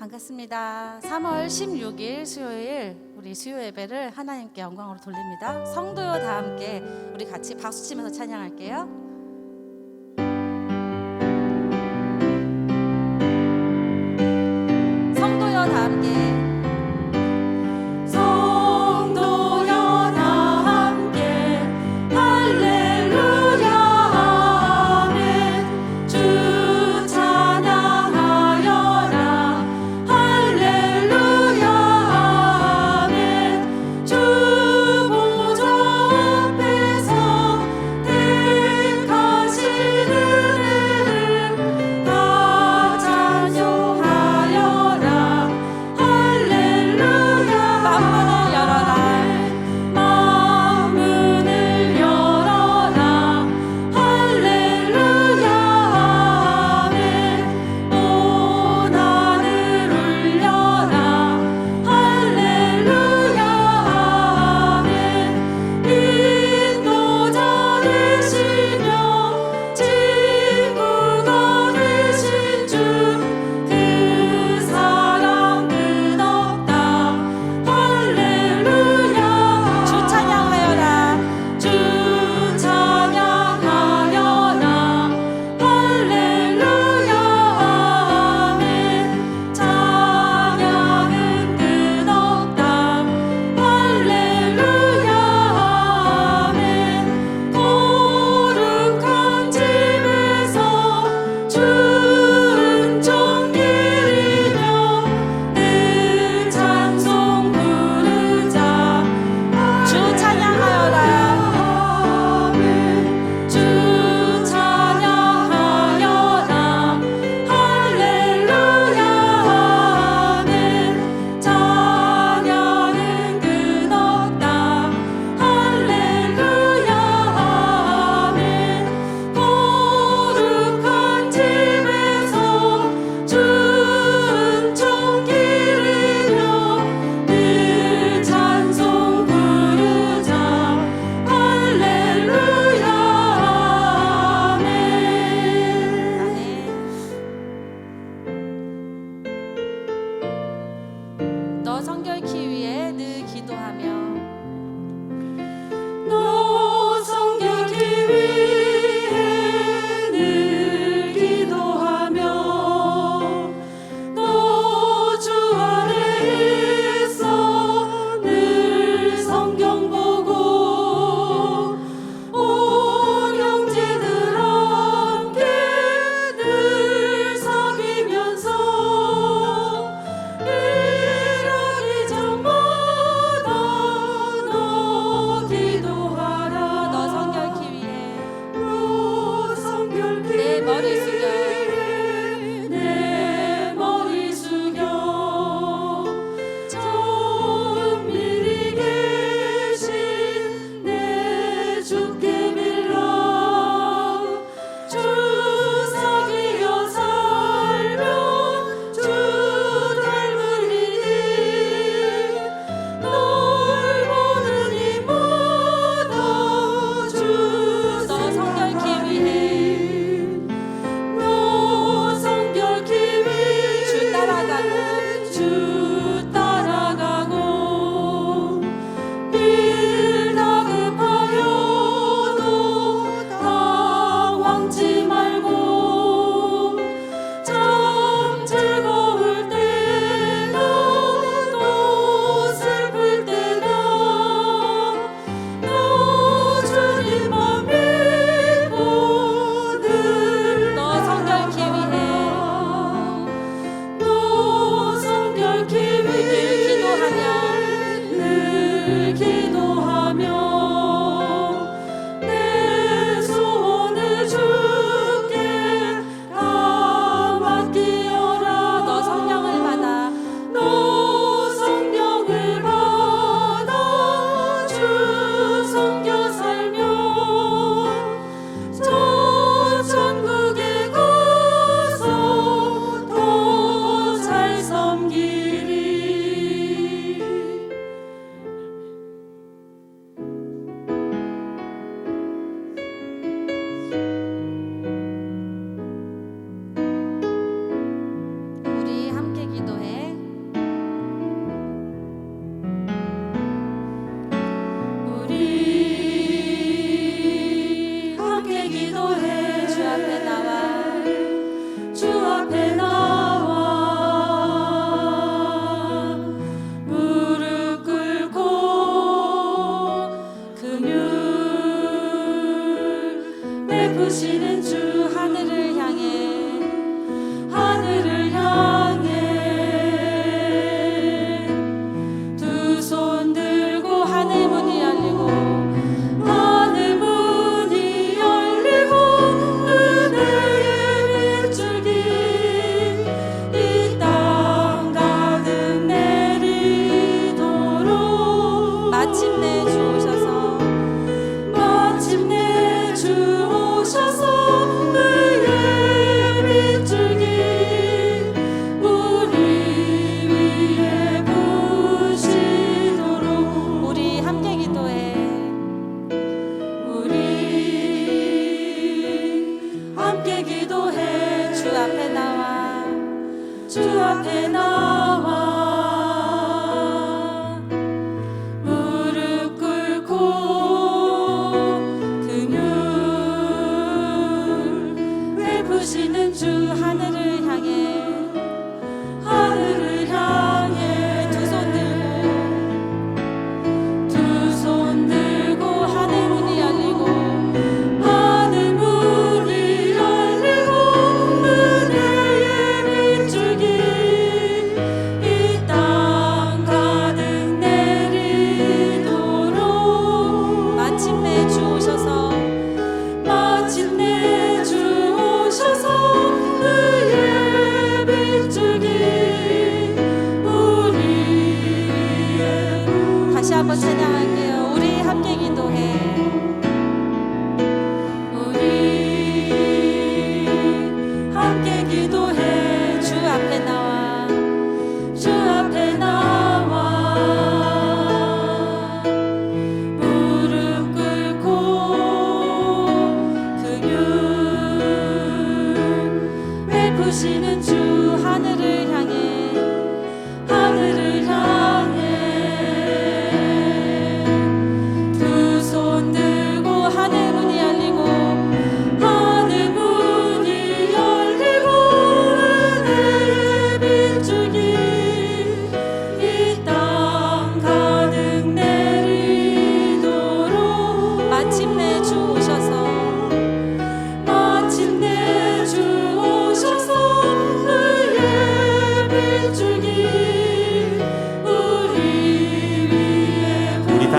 반갑습니다. 3월 16일 수요일 우리 수요 예배를 하나님께 영광으로 돌립니다. 성도여 다 함께 우리 같이 박수 치면서 찬양할게요. 성도여 다 함께 주 보좌 앞에서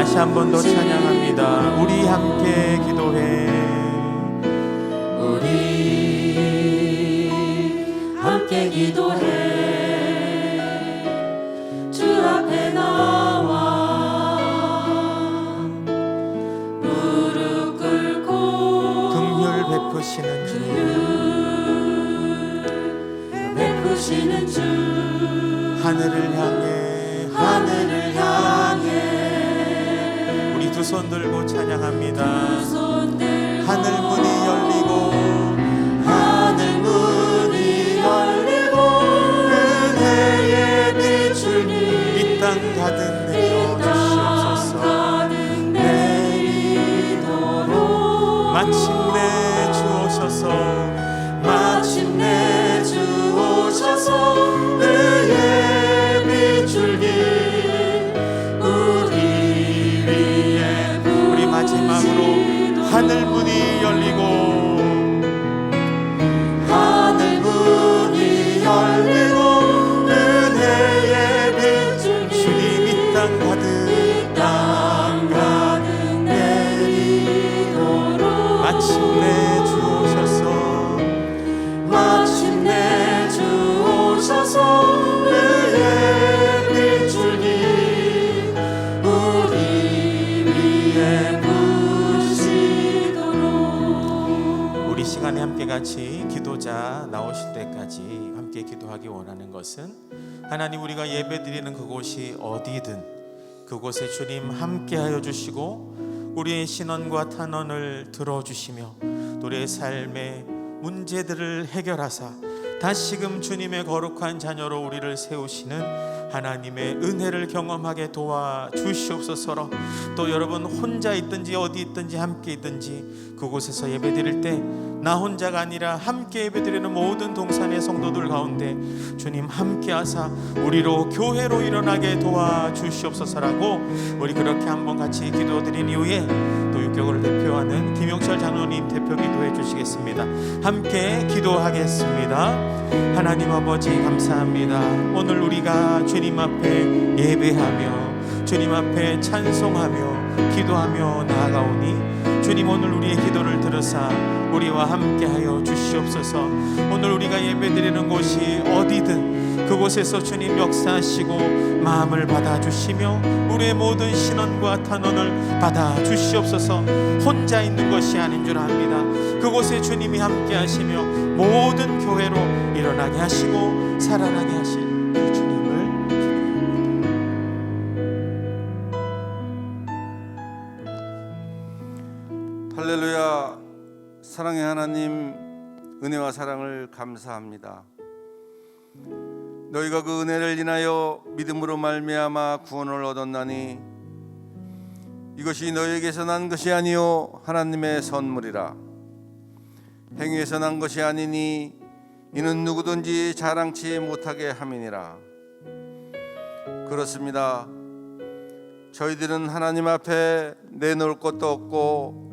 다시 한 번 더 찬양합니다. 우리 함께 기도해. 우리 함께 기도해. 주 앞에 나와 무릎 꿇고 긍휼 베푸시는 주, 베푸시는 주, 하늘을 향해 우리 두 손 들고 찬양합니다. 하늘 문이 열리고 은혜의 빛을 이 땅 가득 내려주시옵소서. 마침내 주 오셔서 은혜의 빛줄기 우리 위에 우리 마지막으로 하늘 문이 열리고 은혜의 빛줄기 주님 이 땅 가득 내리도록 마침내 주 오셔서 은혜의 빛줄기 우리 위에 부으시도록. 우리 시간에 함께 같이 기도자 나오실 때까지 함께 기도하기 원하는 것은 하나님, 우리가 예배드리는 그곳이 어디든 그곳에 주님 함께하여 주시고 우리의 신원과 탄원을 들어주시며 우리의 삶의 문제들을 해결하사 다시금 주님의 거룩한 자녀로 우리를 세우시는 하나님의 은혜를 경험하게 도와주시옵소서. 또 여러분 혼자 있든지 어디 있든지 함께 있든지 그곳에서 예배드릴 때 나 혼자가 아니라 함께 예배드리는 모든 동산의 성도들 가운데 주님 함께하사 우리로 교회로 일어나게 도와주시옵소서라고 우리 그렇게 한번 같이 기도드린 이후에 또 육교를 대표하는 김용철 장로님 대표 기도해 주시겠습니다. 함께 기도하겠습니다. 하나님 아버지 감사합니다. 오늘 우리가 주님 앞에 예배하며 주님 앞에 찬송하며 기도하며 나아가오니 주님, 오늘 우리의 기도를 들으사 우리와 함께하여 주시옵소서. 오늘 우리가 예배드리는 곳이 어디든 그곳에서 주님 역사하시고 마음을 받아주시며 우리의 모든 신원과 탄원을 받아주시옵소서. 혼자 있는 것이 아닌 줄 압니다. 그곳에 주님이 함께하시며 모든 교회로 일어나게 하시고 살아나게 하실 그 주님을 할렐루야. 사랑의 하나님, 은혜와 사랑을 감사합니다. 너희가 그 은혜를 인하여 믿음으로 말미암아 구원을 얻었나니 이것이 너희에게서 난 것이 아니요 하나님의 선물이라. 행위에서 난 것이 아니니 이는 누구든지 자랑치 못하게 함이니라. 그렇습니다. 저희들은 하나님 앞에 내놓을 것도 없고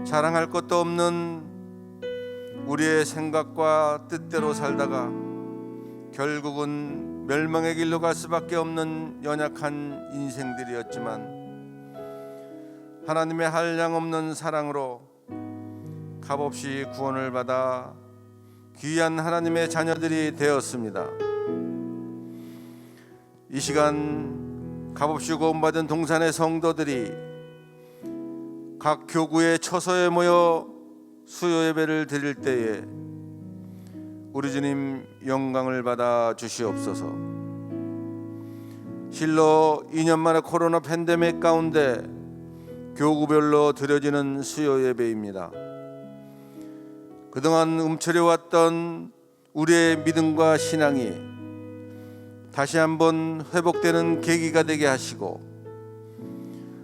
자랑할 것도 없는 우리의 생각과 뜻대로 살다가 결국은 멸망의 길로 갈 수밖에 없는 연약한 인생들이었지만 하나님의 한량없는 사랑으로 값없이 구원을 받아 귀한 하나님의 자녀들이 되었습니다. 이 시간 값없이 구원받은 동산의 성도들이 각 교구의 처소에 모여 수요 예배를 드릴 때에 우리 주님 영광을 받아 주시옵소서. 실로 2년 만에 코로나 팬데믹 가운데 교구별로 드려지는 수요 예배입니다. 그동안 움츠려왔던 우리의 믿음과 신앙이 다시 한번 회복되는 계기가 되게 하시고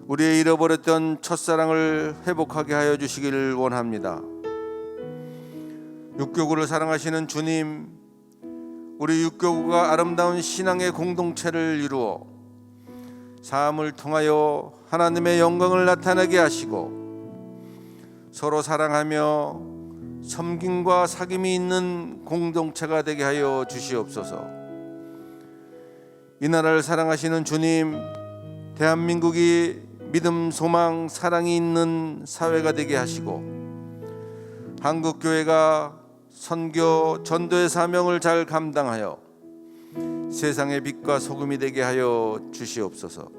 우리의 잃어버렸던 첫사랑을 회복하게 하여 주시기를 원합니다. 육교구를 사랑하시는 주님, 우리 육교구가 아름다운 신앙의 공동체를 이루어 삶을 통하여 하나님의 영광을 나타내게 하시고 서로 사랑하며 섬김과 사귐이 있는 공동체가 되게 하여 주시옵소서. 이 나라를 사랑하시는 주님, 대한민국이 믿음, 소망, 사랑이 있는 사회가 되게 하시고 한국 교회가 선교, 전도의 사명을 잘 감당하여 세상의 빛과 소금이 되게 하여 주시옵소서.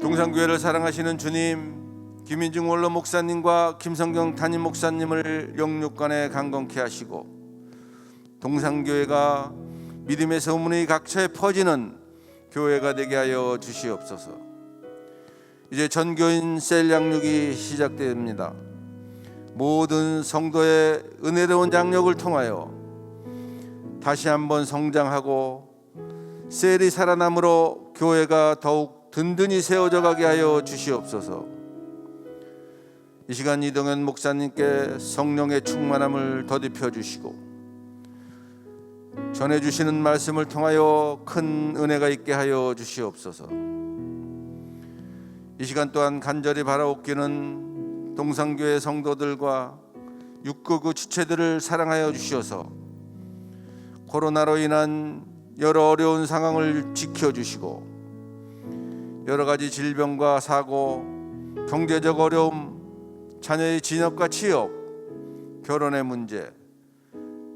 동산교회를 사랑하시는 주님, 김인중 원로 목사님과 김성경 담임 목사님을 영육간에 강건케 하시고 동산교회가 믿음의 소문이 각처에 퍼지는 교회가 되게 하여 주시옵소서. 이제 전교인 셀 양육이 시작됩니다. 모든 성도의 은혜로운 양육을 통하여 다시 한번 성장하고 셀이 살아남으로 교회가 더욱 든든히 세워져 가게 하여 주시옵소서. 이 시간 이동현 목사님께 성령의 충만함을 더딥혀 주시고 전해주시는 말씀을 통하여 큰 은혜가 있게 하여 주시옵소서. 이 시간 또한 간절히 바라옵기는 동산교회 성도들과 699 지체들을 사랑하여 주시어서 코로나로 인한 여러 어려운 상황을 지켜주시고 여러 가지 질병과 사고, 경제적 어려움, 자녀의 진업과 취업, 결혼의 문제,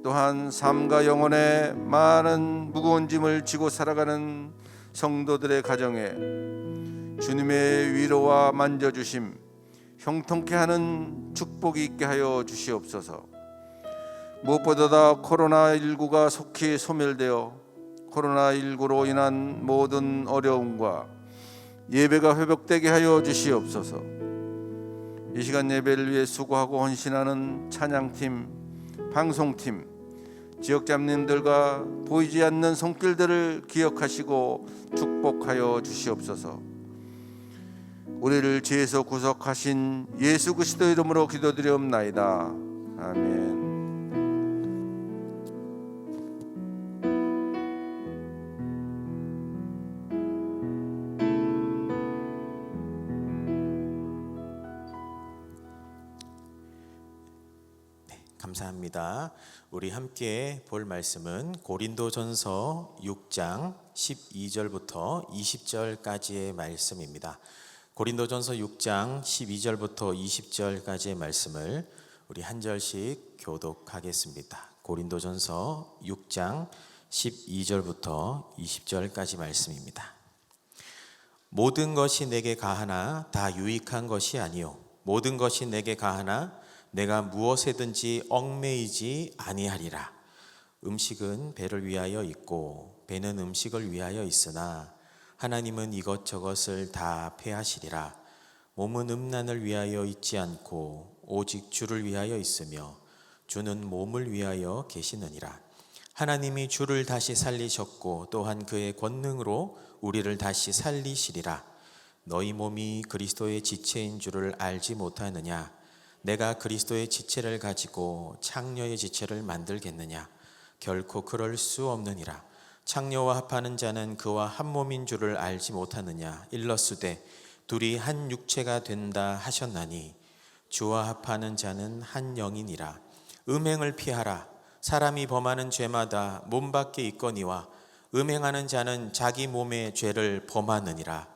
또한 삶과 영혼의 많은 무거운 짐을 지고 살아가는 성도들의 가정에 주님의 위로와 만져주심, 형통케 하는 축복이 있게 하여 주시옵소서. 무엇보다 코로나19가 속히 소멸되어 코로나19로 인한 모든 어려움과 예배가 회복되게 하여 주시옵소서. 이 시간 예배를 위해 수고하고 헌신하는 찬양팀, 방송팀, 지역장님들과 보이지 않는 손길들을 기억하시고 축복하여 주시옵소서. 우리를 죄에서 구속하신 예수 그리스도 이름으로 기도드리옵나이다. 아멘. 감사합니다. 우리 함께 볼 말씀은 고린도전서 6장 12절부터 20절까지의 말씀입니다. 고린도전서 6장 12절부터 20절까지의 말씀을 우리 한 절씩 교독하겠습니다. 고린도전서 6장 12절부터 20절까지 말씀입니다. 모든 것이 내게 가하나 다 유익한 것이 아니요 모든 것이 내게 가하나 내가 무엇에든지 얽매이지 아니하리라. 음식은 배를 위하여 있고 배는 음식을 위하여 있으나 하나님은 이것저것을 다 폐하시리라. 몸은 음란을 위하여 있지 않고 오직 주를 위하여 있으며 주는 몸을 위하여 계시느니라. 하나님이 주를 다시 살리셨고 또한 그의 권능으로 우리를 다시 살리시리라. 너희 몸이 그리스도의 지체인 줄을 알지 못하느냐? 내가 그리스도의 지체를 가지고 창녀의 지체를 만들겠느냐? 결코 그럴 수 없느니라. 창녀와 합하는 자는 그와 한 몸인 줄을 알지 못하느냐? 일러스되 둘이 한 육체가 된다 하셨나니 주와 합하는 자는 한 영이니라. 음행을 피하라. 사람이 범하는 죄마다 몸 밖에 있거니와 음행하는 자는 자기 몸의 죄를 범하느니라.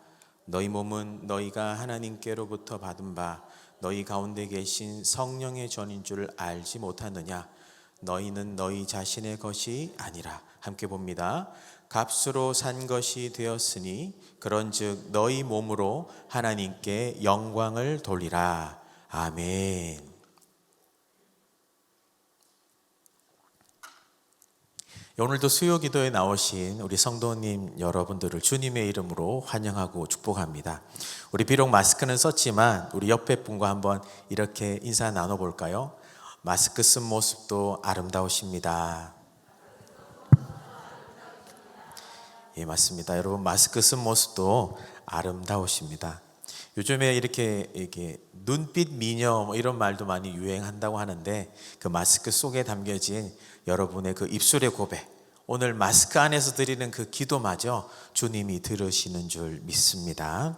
너희 몸은 너희가 하나님께로부터 받은 바 너희 가운데 계신 성령의 전인 줄 알지 못하느냐? 너희는 너희 자신의 것이 아니라. 함께 봅니다. 값으로 산 것이 되었으니 그런즉 너희 몸으로 하나님께 영광을 돌리라. 아멘. 오늘도 수요 기도에 나오신 우리 성도님 여러분들을 주님의 이름으로 환영하고 축복합니다. 우리 비록 마스크는 썼지만 우리 옆에 분과 한번 이렇게 인사 나눠볼까요? 마스크 쓴 모습도 아름다우십니다. 예, 맞습니다. 여러분 마스크 쓴 모습도 아름다우십니다. 요즘에 이렇게 눈빛 미녀 뭐 이런 말도 많이 유행한다고 하는데 그 마스크 속에 담겨진 여러분의 그 입술의 고백, 오늘 마스크 안에서 드리는 그 기도마저 주님이 들으시는 줄 믿습니다.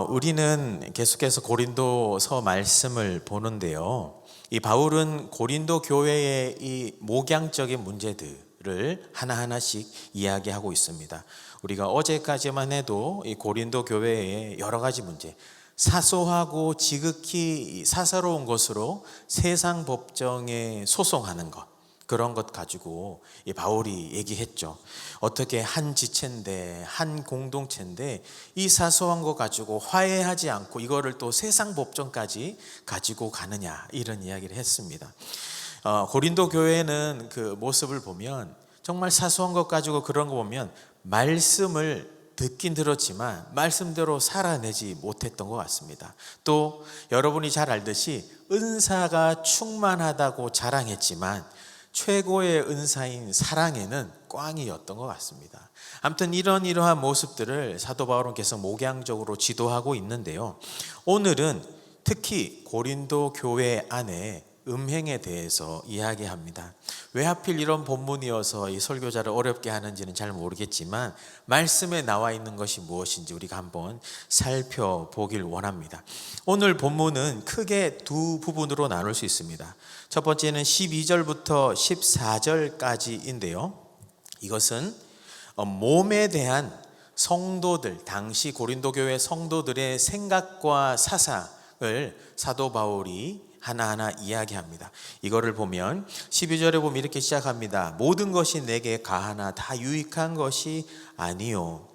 우리는 계속해서 고린도서 말씀을 보는데요. 이 바울은 고린도 교회의 이 목양적인 문제들을 를 하나하나씩 이야기하고 있습니다. 우리가 어제까지만 해도 이 고린도 교회의 여러 가지 문제, 사소하고 지극히 사사로운 것으로 세상 법정에 소송하는 것, 그런 것 가지고 이 바울이 얘기했죠. 어떻게 한 지체인데, 한 공동체인데 이 사소한 거 가지고 화해하지 않고 이거를 또 세상 법정까지 가지고 가느냐, 이런 이야기를 했습니다. 고린도 교회는 그 모습을 보면 정말 사소한 것 가지고 그런 거 보면 말씀을 듣긴 들었지만 말씀대로 살아내지 못했던 것 같습니다. 또 여러분이 잘 알듯이 은사가 충만하다고 자랑했지만 최고의 은사인 사랑에는 꽝이었던 것 같습니다. 아무튼 이러한 모습들을 사도 바울은 계속 목양적으로 지도하고 있는데요. 오늘은 특히 고린도 교회 안에 음행에 대해서 이야기합니다. 왜 하필 이런 본문이어서 이 설교자를 어렵게 하는지는 잘 모르겠지만 말씀에 나와 있는 것이 무엇인지 우리가 한번 살펴보길 원합니다. 오늘 본문은 크게 두 부분으로 나눌 수 있습니다. 첫 번째는 12절부터 14절까지인데요. 이것은 몸에 대한 성도들, 당시 고린도 교회 성도들의 생각과 사상을 사도 바울이 하나하나 이야기합니다. 이거를 보면 12절에 보면 이렇게 시작합니다. 모든 것이 내게 가하나 다 유익한 것이 아니요.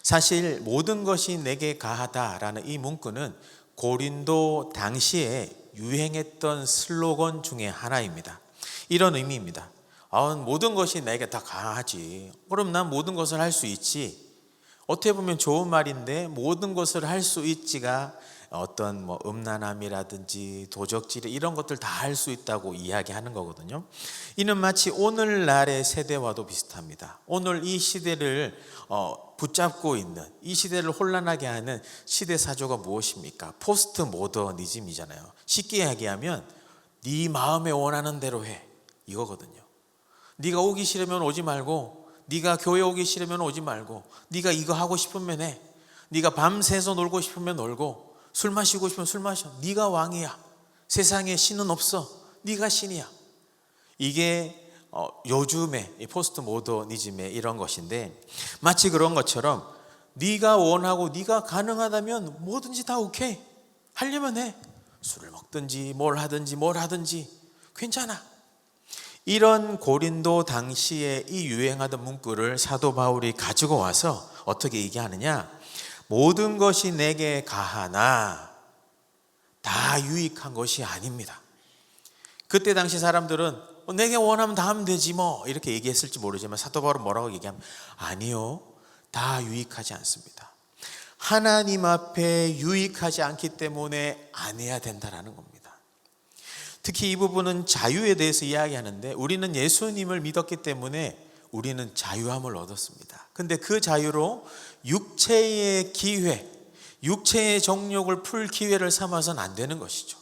사실 모든 것이 내게 가하다라는 이 문구는 고린도 당시에 유행했던 슬로건 중에 하나입니다. 이런 의미입니다. 모든 것이 내게 다 가하지. 그럼 난 모든 것을 할 수 있지. 어떻게 보면 좋은 말인데 모든 것을 할 수 있지가 어떤 음란함이라든지 도적질 이런 것들 다 할 수 있다고 이야기하는 거거든요. 이는 마치 오늘날의 세대와도 비슷합니다. 오늘 이 시대를 붙잡고 있는, 이 시대를 혼란하게 하는 시대 사조가 무엇입니까? 포스트 모더니즘이잖아요. 쉽게 이야기하면 네 마음에 원하는 대로 해, 이거거든요. 네가 오기 싫으면 오지 말고, 네가 교회 오기 싫으면 오지 말고, 네가 이거 하고 싶으면 해, 네가 밤새서 놀고 싶으면 놀고, 술 마시고 싶으면 술 마셔. 네가 왕이야. 세상에 신은 없어. 네가 신이야. 이게 요즘의 포스트 모더니즘의 이런 것인데, 마치 그런 것처럼 네가 원하고 네가 가능하다면 뭐든지 다 오케이. 하려면 해. 술을 먹든지 뭘 하든지 괜찮아. 이런 고린도 당시에 이 유행하던 문구를 사도 바울이 가지고 와서 어떻게 얘기하느냐? 모든 것이 내게 가하나 다 유익한 것이 아닙니다. 그때 당시 사람들은 내게 원하면 다 하면 되지 뭐 이렇게 얘기했을지 모르지만 사도 바울은 뭐라고 얘기하면 아니요, 다 유익하지 않습니다. 하나님 앞에 유익하지 않기 때문에 안 해야 된다라는 겁니다. 특히 이 부분은 자유에 대해서 이야기하는데 우리는 예수님을 믿었기 때문에 우리는 자유함을 얻었습니다. 근데 그 자유로 육체의 기회, 육체의 정욕을 풀 기회를 삼아서는 안 되는 것이죠.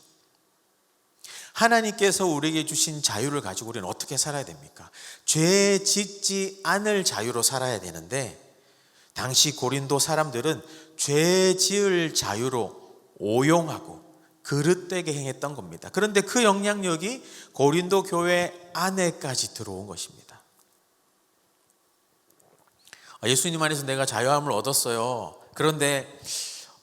하나님께서 우리에게 주신 자유를 가지고 우리는 어떻게 살아야 됩니까? 죄 짓지 않을 자유로 살아야 되는데 당시 고린도 사람들은 죄 지을 자유로 오용하고 그릇되게 행했던 겁니다. 그런데 그 영향력이 고린도 교회 안에까지 들어온 것입니다. 예수님 안에서 내가 자유함을 얻었어요. 그런데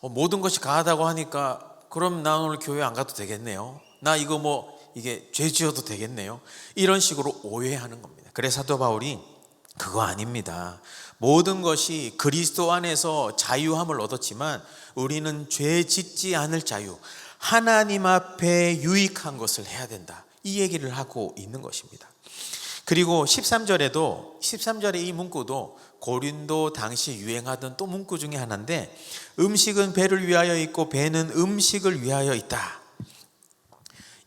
모든 것이 가하다고 하니까 그럼 나 오늘 교회 안 가도 되겠네요. 나 이거 이게 죄 지어도 되겠네요. 이런 식으로 오해하는 겁니다. 그래서 사도 바울이 그거 아닙니다. 모든 것이 그리스도 안에서 자유함을 얻었지만 우리는 죄 짓지 않을 자유, 하나님 앞에 유익한 것을 해야 된다. 이 얘기를 하고 있는 것입니다. 그리고 13절에 이 문구도 고린도 당시 유행하던 또 문구 중에 하나인데 음식은 배를 위하여 있고 배는 음식을 위하여 있다.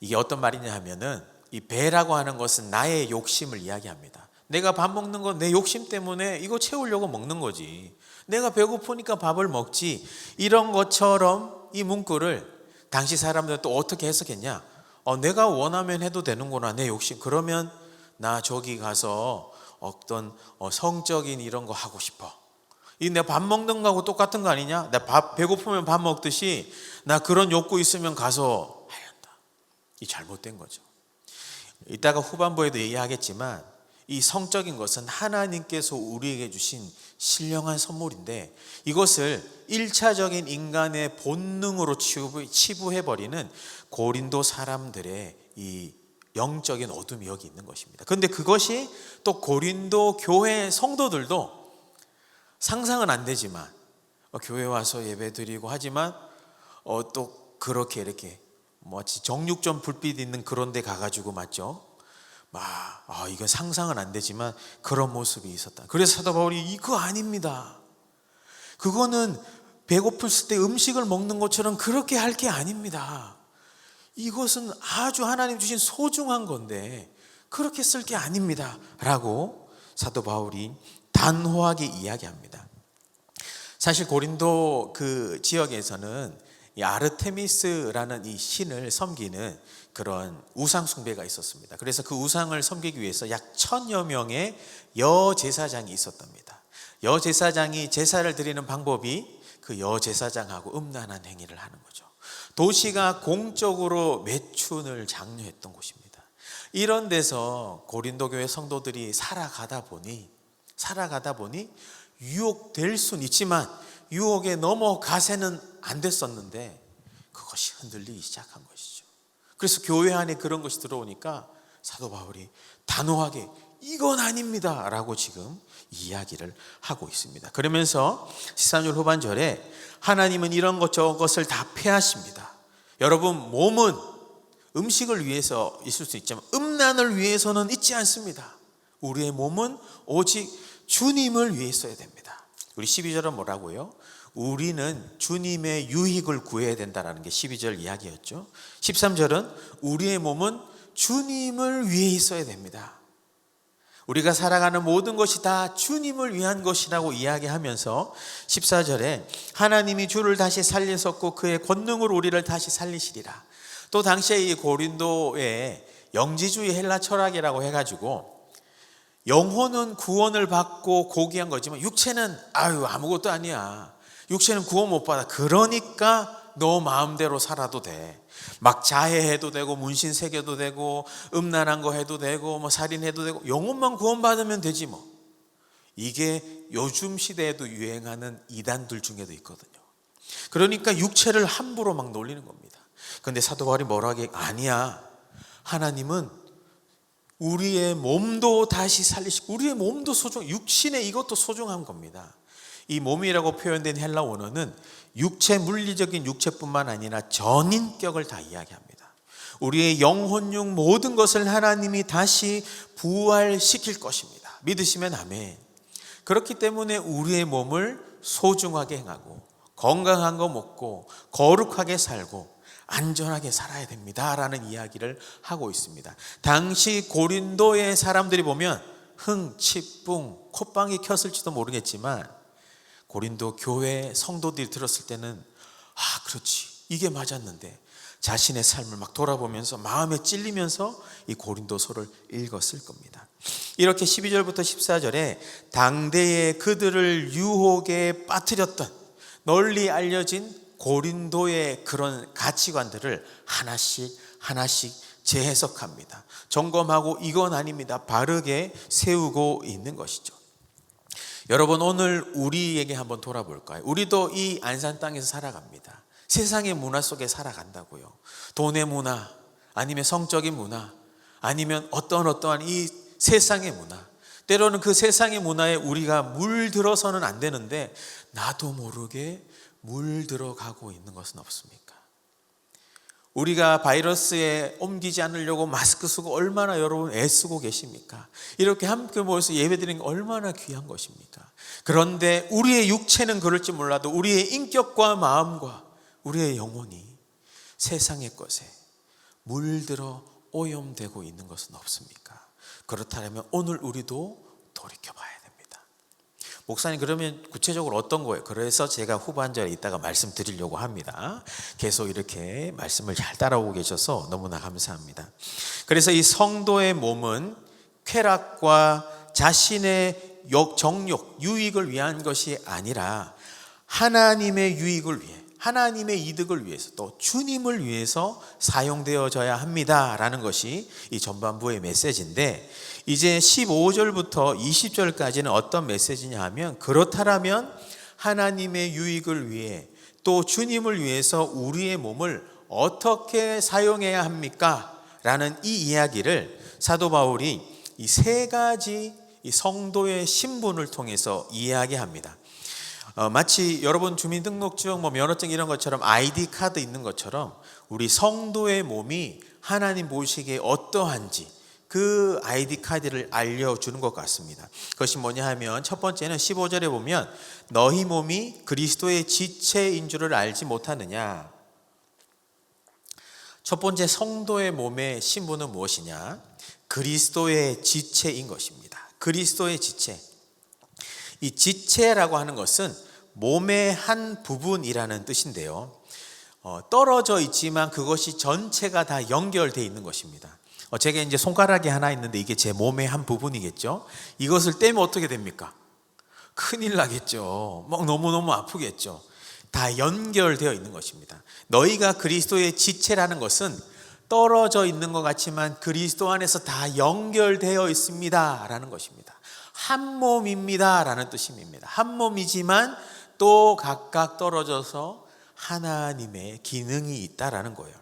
이게 어떤 말이냐 하면은 이 배라고 하는 것은 나의 욕심을 이야기합니다. 내가 밥 먹는 건 내 욕심 때문에 이거 채우려고 먹는 거지. 내가 배고프니까 밥을 먹지. 이런 것처럼 이 문구를 당시 사람들은 또 어떻게 해석했냐? 내가 원하면 해도 되는구나, 내 욕심. 그러면 나 저기 가서 어떤 성적인 이런 거 하고 싶어. 이 내가 밥 먹는 거하고 똑같은 거 아니냐? 나 배고프면 밥 먹듯이 나 그런 욕구 있으면 가서 해야 한다. 이 잘못된 거죠. 이따가 후반부에도 얘기하겠지만 이 성적인 것은 하나님께서 우리에게 주신 신령한 선물인데 이것을 1차적인 인간의 본능으로 치부해버리는 고린도 사람들의 이 영적인 어둠이 여기 있는 것입니다. 그런데 그것이 또 고린도 교회 성도들도 상상은 안 되지만 교회 와서 예배드리고 하지만 또 그렇게 이렇게 마치 정육점 불빛 있는 그런 데 가가지고 맞죠? 이건 상상은 안 되지만 그런 모습이 있었다. 그래서 사도 바울이 이거 아닙니다. 그거는 배고플 때 음식을 먹는 것처럼 그렇게 할 게 아닙니다. 이것은 아주 하나님 주신 소중한 건데 그렇게 쓸 게 아닙니다 라고 사도 바울이 단호하게 이야기합니다. 사실 고린도 그 지역에서는 이 아르테미스라는 이 신을 섬기는 그런 우상 숭배가 있었습니다. 그래서 그 우상을 섬기기 위해서 약 1000여 명의 여제사장이 있었답니다. 여제사장이 제사를 드리는 방법이 그 여제사장하고 음란한 행위를 하는 거죠. 도시가 공적으로 매춘을 장려했던 곳입니다. 이런 데서 고린도 교회 성도들이 살아가다 보니 유혹될 수는 있지만 유혹에 넘어가세는 안 됐었는데 그것이 흔들리기 시작한 것이죠. 그래서 교회 안에 그런 것이 들어오니까 사도 바울이 단호하게 이건 아닙니다 라고 지금 이야기를 하고 있습니다. 그러면서 13절 후반절에 하나님은 이런 것 저것을 다 폐하십니다. 여러분, 몸은 음식을 위해서 있을 수 있지만 음란을 위해서는 있지 않습니다. 우리의 몸은 오직 주님을 위해 있어야 됩니다. 우리 12절은 뭐라고요? 우리는 주님의 유익을 구해야 된다는 게 12절 이야기였죠. 13절은 우리의 몸은 주님을 위해 있어야 됩니다. 우리가 살아가는 모든 것이 다 주님을 위한 것이라고 이야기하면서 14절에 하나님이 주를 다시 살리셨고 그의 권능으로 우리를 다시 살리시리라. 또 당시에 이 고린도의 영지주의 헬라 철학이라고 해가지고 영혼은 구원을 받고 고귀한 거지만 육체는 아무것도 아니야. 육체는 구원 못 받아. 그러니까 너 마음대로 살아도 돼. 막 자해해도 되고 문신 새겨도 되고 음란한 거 해도 되고 뭐 살인해도 되고 영혼만 구원받으면 되지 뭐. 이게 요즘 시대에도 유행하는 이단들 중에도 있거든요. 그러니까 육체를 함부로 막 놀리는 겁니다. 그런데 사도 바울이 뭐라고 하게 아니야. 하나님은 우리의 몸도 다시 살리시고 우리의 몸도 육신의 이것도 소중한 겁니다. 이 몸이라고 표현된 헬라 원어는 육체, 물리적인 육체뿐만 아니라 전인격을 다 이야기합니다. 우리의 영혼육 모든 것을 하나님이 다시 부활시킬 것입니다. 믿으시면 아멘. 그렇기 때문에 우리의 몸을 소중하게 행하고 건강한 거 먹고 거룩하게 살고 안전하게 살아야 됩니다 라는 이야기를 하고 있습니다. 당시 고린도의 사람들이 보면 흥, 치뿡, 콧방이 켰을지도 모르겠지만 고린도 교회 성도들이 들었을 때는 그렇지, 이게 맞았는데 자신의 삶을 막 돌아보면서 마음에 찔리면서 이 고린도서를 읽었을 겁니다. 이렇게 12절부터 14절에 당대에 그들을 유혹에 빠뜨렸던 널리 알려진 고린도의 그런 가치관들을 하나씩 재해석합니다. 점검하고 이건 아닙니다. 바르게 세우고 있는 것이죠. 여러분, 오늘 우리에게 한번 돌아볼까요? 우리도 이 안산 땅에서 살아갑니다. 세상의 문화 속에 살아간다고요. 돈의 문화, 아니면 성적인 문화, 아니면 어떠한 이 세상의 문화. 때로는 그 세상의 문화에 우리가 물들어서는 안 되는데 나도 모르게 물들어가고 있는 것은 없습니까? 우리가 바이러스에 옮기지 않으려고 마스크 쓰고 얼마나 여러분 애쓰고 계십니까? 이렇게 함께 모여서 예배드리는 게 얼마나 귀한 것입니까? 그런데 우리의 육체는 그럴지 몰라도 우리의 인격과 마음과 우리의 영혼이 세상의 것에 물들어 오염되고 있는 것은 없습니까? 그렇다면 오늘 우리도 돌이켜봐야 됩니다. 목사님, 그러면 구체적으로 어떤 거예요? 그래서 제가 후반절에 이따가 말씀드리려고 합니다. 계속 이렇게 말씀을 잘 따라오고 계셔서 너무나 감사합니다. 그래서 이 성도의 몸은 쾌락과 자신의 정욕, 유익을 위한 것이 아니라 하나님의 유익을 위해, 하나님의 이득을 위해서 또 주님을 위해서 사용되어져야 합니다라는 것이 이 전반부의 메시지인데, 이제 15절부터 20절까지는 어떤 메시지냐 하면, 그렇다면 하나님의 유익을 위해 또 주님을 위해서 우리의 몸을 어떻게 사용해야 합니까? 라는 이 이야기를 사도 바울이 이 세 가지 이 성도의 신분을 통해서 이야기합니다. 마치 여러분 주민등록증, 면허증 이런 것처럼 아이디 카드 있는 것처럼 우리 성도의 몸이 하나님 보시기에 어떠한지 그 아이디 카드를 알려주는 것 같습니다. 그것이 뭐냐 하면, 첫 번째는 15절에 보면 너희 몸이 그리스도의 지체인 줄을 알지 못하느냐. 첫 번째 성도의 몸의 신분은 무엇이냐? 그리스도의 지체인 것입니다. 그리스도의 지체. 이 지체라고 하는 것은 몸의 한 부분이라는 뜻인데요, 떨어져 있지만 그것이 전체가 다 연결되어 있는 것입니다. 제게 이제 손가락이 하나 있는데 이게 제 몸의 한 부분이겠죠. 이것을 떼면 어떻게 됩니까? 큰일 나겠죠. 막 너무너무 아프겠죠. 다 연결되어 있는 것입니다. 너희가 그리스도의 지체라는 것은 떨어져 있는 것 같지만 그리스도 안에서 다 연결되어 있습니다 라는 것입니다. 한 몸입니다 라는 뜻입니다. 한 몸이지만 또 각각 떨어져서 하나님의 기능이 있다라는 거예요.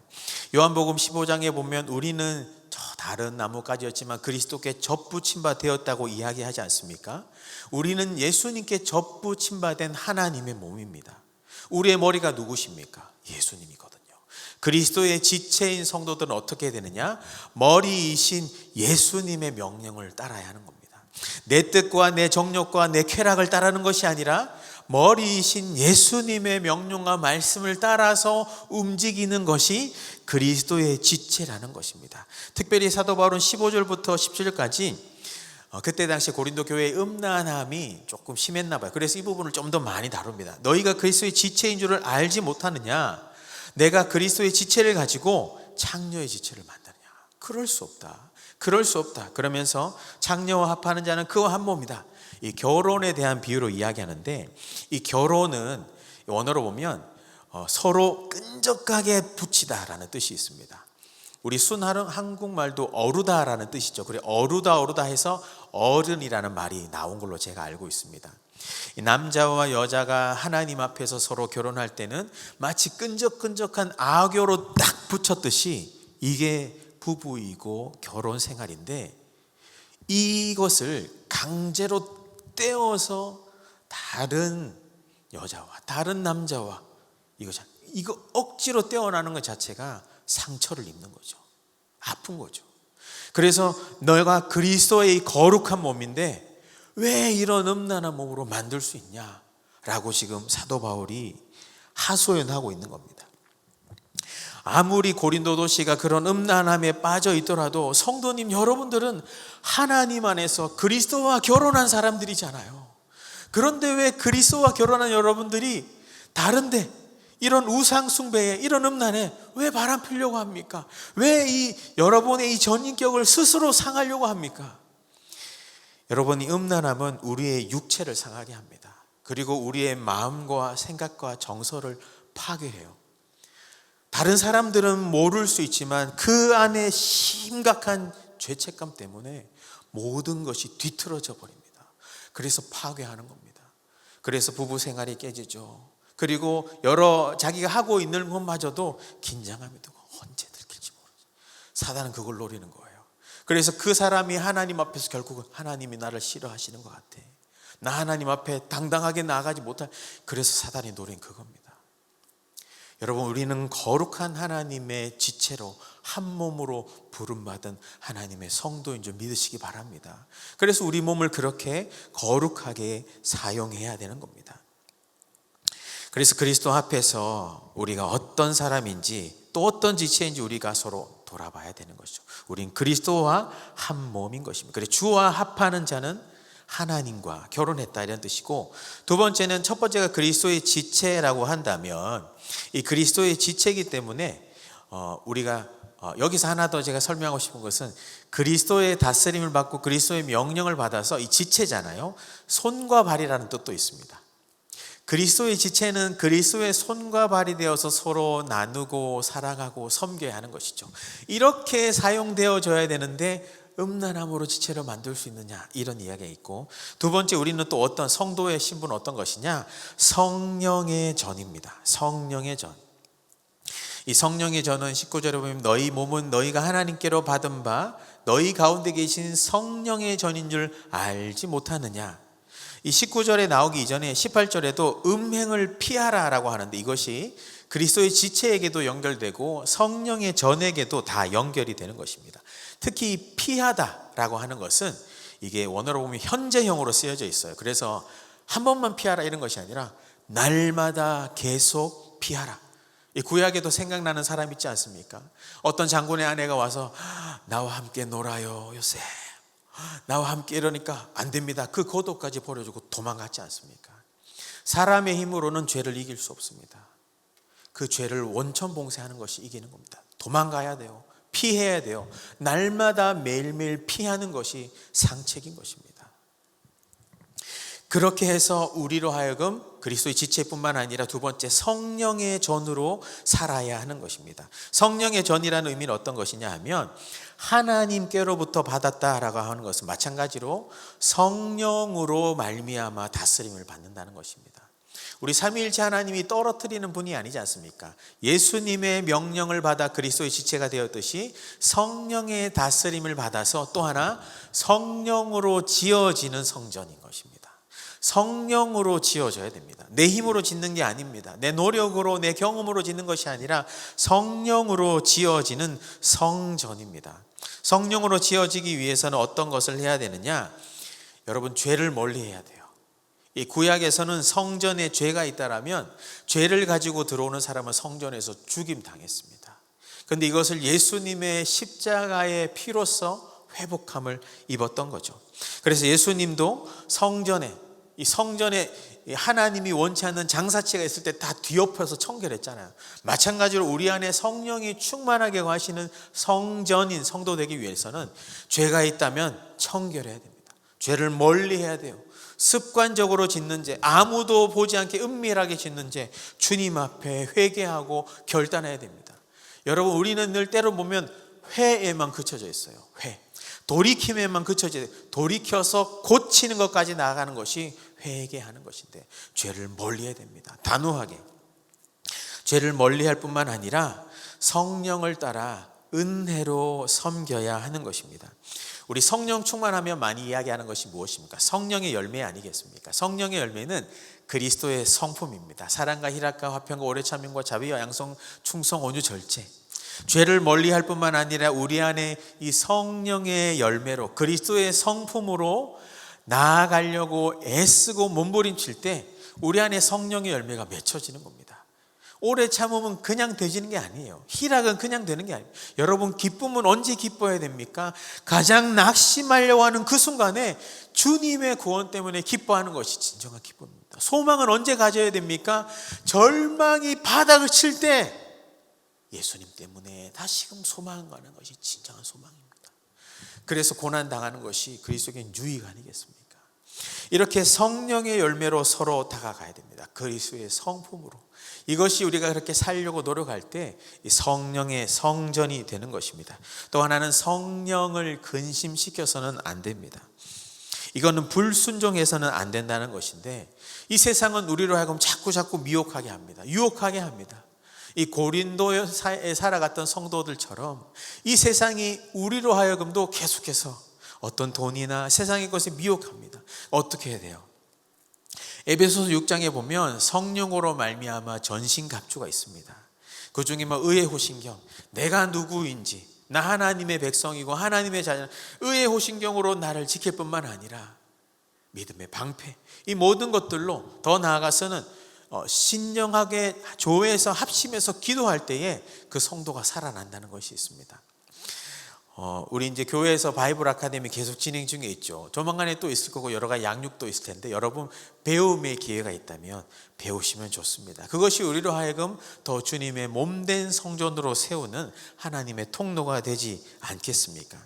요한복음 15장에 보면 우리는 저 다른 나뭇가지였지만 그리스도께 접붙임 바 되었다고 이야기하지 않습니까? 우리는 예수님께 접붙임 바 된 하나님의 몸입니다. 우리의 머리가 누구십니까? 예수님이거든요. 그리스도의 지체인 성도들은 어떻게 되느냐? 머리이신 예수님의 명령을 따라야 하는 겁니다. 내 뜻과 내 정욕과 내 쾌락을 따르는 것이 아니라 머리이신 예수님의 명령과 말씀을 따라서 움직이는 것이 그리스도의 지체라는 것입니다. 특별히 사도 바울은 15절부터 17절까지 그때 당시 고린도 교회의 음란함이 조금 심했나 봐요. 그래서 이 부분을 좀 더 많이 다룹니다. 너희가 그리스도의 지체인 줄을 알지 못하느냐? 내가 그리스도의 지체를 가지고 창녀의 지체를 만드느냐? 그럴 수 없다. 그럴 수 없다. 그러면서 창녀와 합하는 자는 그와 한 몸이다. 이 결혼에 대한 비유로 이야기하는데, 이 결혼은 원어로 보면 서로 끈적하게 붙이다라는 뜻이 있습니다. 우리 순하는 한국말도 어루다라는 뜻이죠. 그래 어루다 해서 어른이라는 말이 나온 걸로 제가 알고 있습니다. 이 남자와 여자가 하나님 앞에서 서로 결혼할 때는 마치 끈적끈적한 아교로 딱 붙였듯이 이게 부부이고 결혼 생활인데, 이것을 강제로 떼어서 다른 여자와 다른 남자와 이거 억지로 떼어나는 것 자체가 상처를 입는 거죠. 아픈 거죠. 그래서 너가 그리스도의 거룩한 몸인데 왜 이런 음란한 몸으로 만들 수 있냐 라고 지금 사도 바울이 하소연하고 있는 겁니다. 아무리 고린도 도시가 그런 음란함에 빠져 있더라도 성도님 여러분들은 하나님 안에서 그리스도와 결혼한 사람들이잖아요. 그런데 왜 그리스도와 결혼한 여러분들이 다른데 이런 우상 숭배에 이런 음란에 왜 바람 피려고 합니까? 왜 이 여러분의 이 전인격을 스스로 상하려고 합니까? 여러분, 이 음란함은 우리의 육체를 상하게 합니다. 그리고 우리의 마음과 생각과 정서를 파괴해요. 다른 사람들은 모를 수 있지만 그 안에 심각한 죄책감 때문에 모든 것이 뒤틀어져 버립니다. 그래서 파괴하는 겁니다. 그래서 부부 생활이 깨지죠. 그리고 자기가 하고 있는 것마저도 긴장함이 들고 언제 들킬지 모르죠. 사단은 그걸 노리는 거예요. 그래서 그 사람이 하나님 앞에서 결국은 하나님이 나를 싫어하시는 것 같아. 나 하나님 앞에 당당하게 나아가지 못할. 그래서 사단이 노린 그겁니다. 여러분, 우리는 거룩한 하나님의 지체로 한 몸으로 부름받은 하나님의 성도인 줄 믿으시기 바랍니다. 그래서 우리 몸을 그렇게 거룩하게 사용해야 되는 겁니다. 그래서 그리스도 앞에서 우리가 어떤 사람인지 또 어떤 지체인지 우리가 서로 돌아봐야 되는 것이죠. 우린 그리스도와 한 몸인 것입니다. 그래서 주와 합하는 자는 하나님과 결혼했다 이런 뜻이고, 두 번째는 첫 번째가 그리스도의 지체라고 한다면 이 그리스도의 지체이기 때문에 우리가 여기서 하나 더 제가 설명하고 싶은 것은 그리스도의 다스림을 받고 그리스도의 명령을 받아서 이 지체잖아요. 손과 발이라는 뜻도 있습니다. 그리스도의 지체는 그리스도의 손과 발이 되어서 서로 나누고 사랑하고 섬겨야 하는 것이죠. 이렇게 사용되어져야 되는데 음란함으로 지체를 만들 수 있느냐, 이런 이야기가 있고, 두 번째, 우리는 또 어떤 성도의 신분은 어떤 것이냐, 성령의 전입니다. 성령의 전. 이 성령의 전은 19절에 보면 너희 몸은 너희가 하나님께로 받은 바 너희 가운데 계신 성령의 전인 줄 알지 못하느냐. 이 19절에 나오기 이전에 18절에도 음행을 피하라라고 하는데, 이것이 그리스도의 지체에게도 연결되고 성령의 전에게도 다 연결이 되는 것입니다. 특히 피하다라고 하는 것은 이게 원어로 보면 현재형으로 쓰여져 있어요. 그래서 한 번만 피하라 이런 것이 아니라 날마다 계속 피하라. 이 구약에도 생각나는 사람 있지 않습니까? 어떤 장군의 아내가 와서 나와 함께 놀아요 요셉, 나와 함께, 이러니까 안 됩니다. 그 고독까지 버려주고 도망갔지 않습니까? 사람의 힘으로는 죄를 이길 수 없습니다. 그 죄를 원천봉쇄하는 것이 이기는 겁니다. 도망가야 돼요. 피해야 돼요. 날마다 매일매일 피하는 것이 상책인 것입니다. 그렇게 해서 우리로 하여금 그리스도의 지체뿐만 아니라 두 번째, 성령의 전으로 살아야 하는 것입니다. 성령의 전이라는 의미는 어떤 것이냐 하면 하나님께로부터 받았다라고 하는 것은 마찬가지로 성령으로 말미암아 다스림을 받는다는 것입니다. 우리 삼위일체 하나님이 떨어뜨리는 분이 아니지 않습니까? 예수님의 명령을 받아 그리스도의 지체가 되었듯이 성령의 다스림을 받아서 또 하나 성령으로 지어지는 성전인 것입니다. 성령으로 지어져야 됩니다. 내 힘으로 짓는 게 아닙니다. 내 노력으로, 내 경험으로 짓는 것이 아니라 성령으로 지어지는 성전입니다. 성령으로 지어지기 위해서는 어떤 것을 해야 되느냐? 여러분, 죄를 멀리해야 돼요. 이 구약에서는 성전에 죄가 있다라면 죄를 가지고 들어오는 사람은 성전에서 죽임 당했습니다. 그런데 이것을 예수님의 십자가의 피로써 회복함을 입었던 거죠. 그래서 예수님도 이 성전에 하나님이 원치 않는 장사치가 있을 때 다 뒤엎여서 청결했잖아요. 마찬가지로 우리 안에 성령이 충만하게 하시는 성전인 성도 되기 위해서는 죄가 있다면 청결해야 됩니다. 죄를 멀리해야 돼요. 습관적으로 짓는 죄, 아무도 보지 않게 은밀하게 짓는 죄, 주님 앞에 회개하고 결단해야 됩니다. 여러분, 우리는 늘 때로 보면 회에만 그쳐져 있어요. 회. 돌이킴에만 그쳐져 있어요. 돌이켜서 고치는 것까지 나아가는 것이 회개하는 것인데, 죄를 멀리해야 됩니다. 단호하게. 죄를 멀리할 뿐만 아니라 성령을 따라 은혜로 섬겨야 하는 것입니다. 우리 성령 충만하면 많이 이야기하는 것이 무엇입니까? 성령의 열매 아니겠습니까? 성령의 열매는 그리스도의 성품입니다. 사랑과 희락과 화평과 오래 참음과 자비와 양성, 충성, 온유, 절제. 죄를 멀리할 뿐만 아니라 우리 안에 이 성령의 열매로 그리스도의 성품으로 나아가려고 애쓰고 몸부림칠 때 우리 안에 성령의 열매가 맺혀지는 겁니다. 오래 참음은 그냥 되지는 게 아니에요. 희락은 그냥 되는 게 아니에요. 여러분, 기쁨은 언제 기뻐해야 됩니까? 가장 낙심하려고 하는 그 순간에 주님의 구원 때문에 기뻐하는 것이 진정한 기쁨입니다. 소망은 언제 가져야 됩니까? 절망이 바닥을 칠 때 예수님 때문에 다시금 소망하는 것이 진정한 소망입니다. 그래서 고난당하는 것이 그리스도의 유익 아니겠습니까? 이렇게 성령의 열매로 서로 다가가야 됩니다. 그리스도의 성품으로. 이것이 우리가 그렇게 살려고 노력할 때 성령의 성전이 되는 것입니다. 또 하나는 성령을 근심시켜서는 안 됩니다. 이거는 불순종해서는 안 된다는 것인데, 이 세상은 우리로 하여금 자꾸 미혹하게 합니다. 유혹하게 합니다. 이 고린도에 살아갔던 성도들처럼 이 세상이 우리로 하여금도 계속해서 어떤 돈이나 세상의 것에 미혹합니다. 어떻게 해야 돼요? 에베소서 6장에 보면 성령으로 말미암아 전신갑주가 있습니다. 그 중에 의의 호신경, 내가 누구인지, 나 하나님의 백성이고 하나님의 자녀, 의의 호신경으로 나를 지킬 뿐만 아니라 믿음의 방패, 이 모든 것들로 더 나아가서는 신령하게 교회에서 합심해서 기도할 때에 그 성도가 살아난다는 것이 있습니다. 우리 이제 교회에서 바이블 아카데미 계속 진행 중에 있죠. 조만간에 또 있을 거고 여러 가지 양육도 있을 텐데, 여러분 배움의 기회가 있다면 배우시면 좋습니다. 그것이 우리로 하여금 더 주님의 몸된 성전으로 세우는 하나님의 통로가 되지 않겠습니까?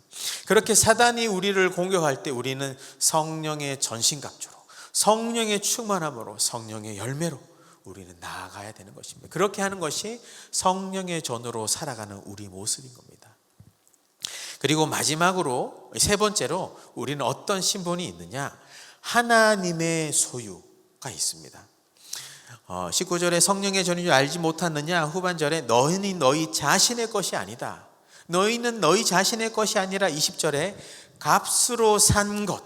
그렇게 사단이 우리를 공격할 때 우리는 성령의 전신갑주로, 성령의 충만함으로 성령의 열매로 우리는 나아가야 되는 것입니다. 그렇게 하는 것이 성령의 전으로 살아가는 우리 모습인 겁니다. 그리고 마지막으로 세 번째로 우리는 어떤 신분이 있느냐? 하나님의 소유가 있습니다. 19절에 성령의 전인 줄 알지 못하느냐? 후반절에 너희는 너희 자신의 것이 아니다. 너희는 너희 자신의 것이 아니라 20절에 값으로 산 것.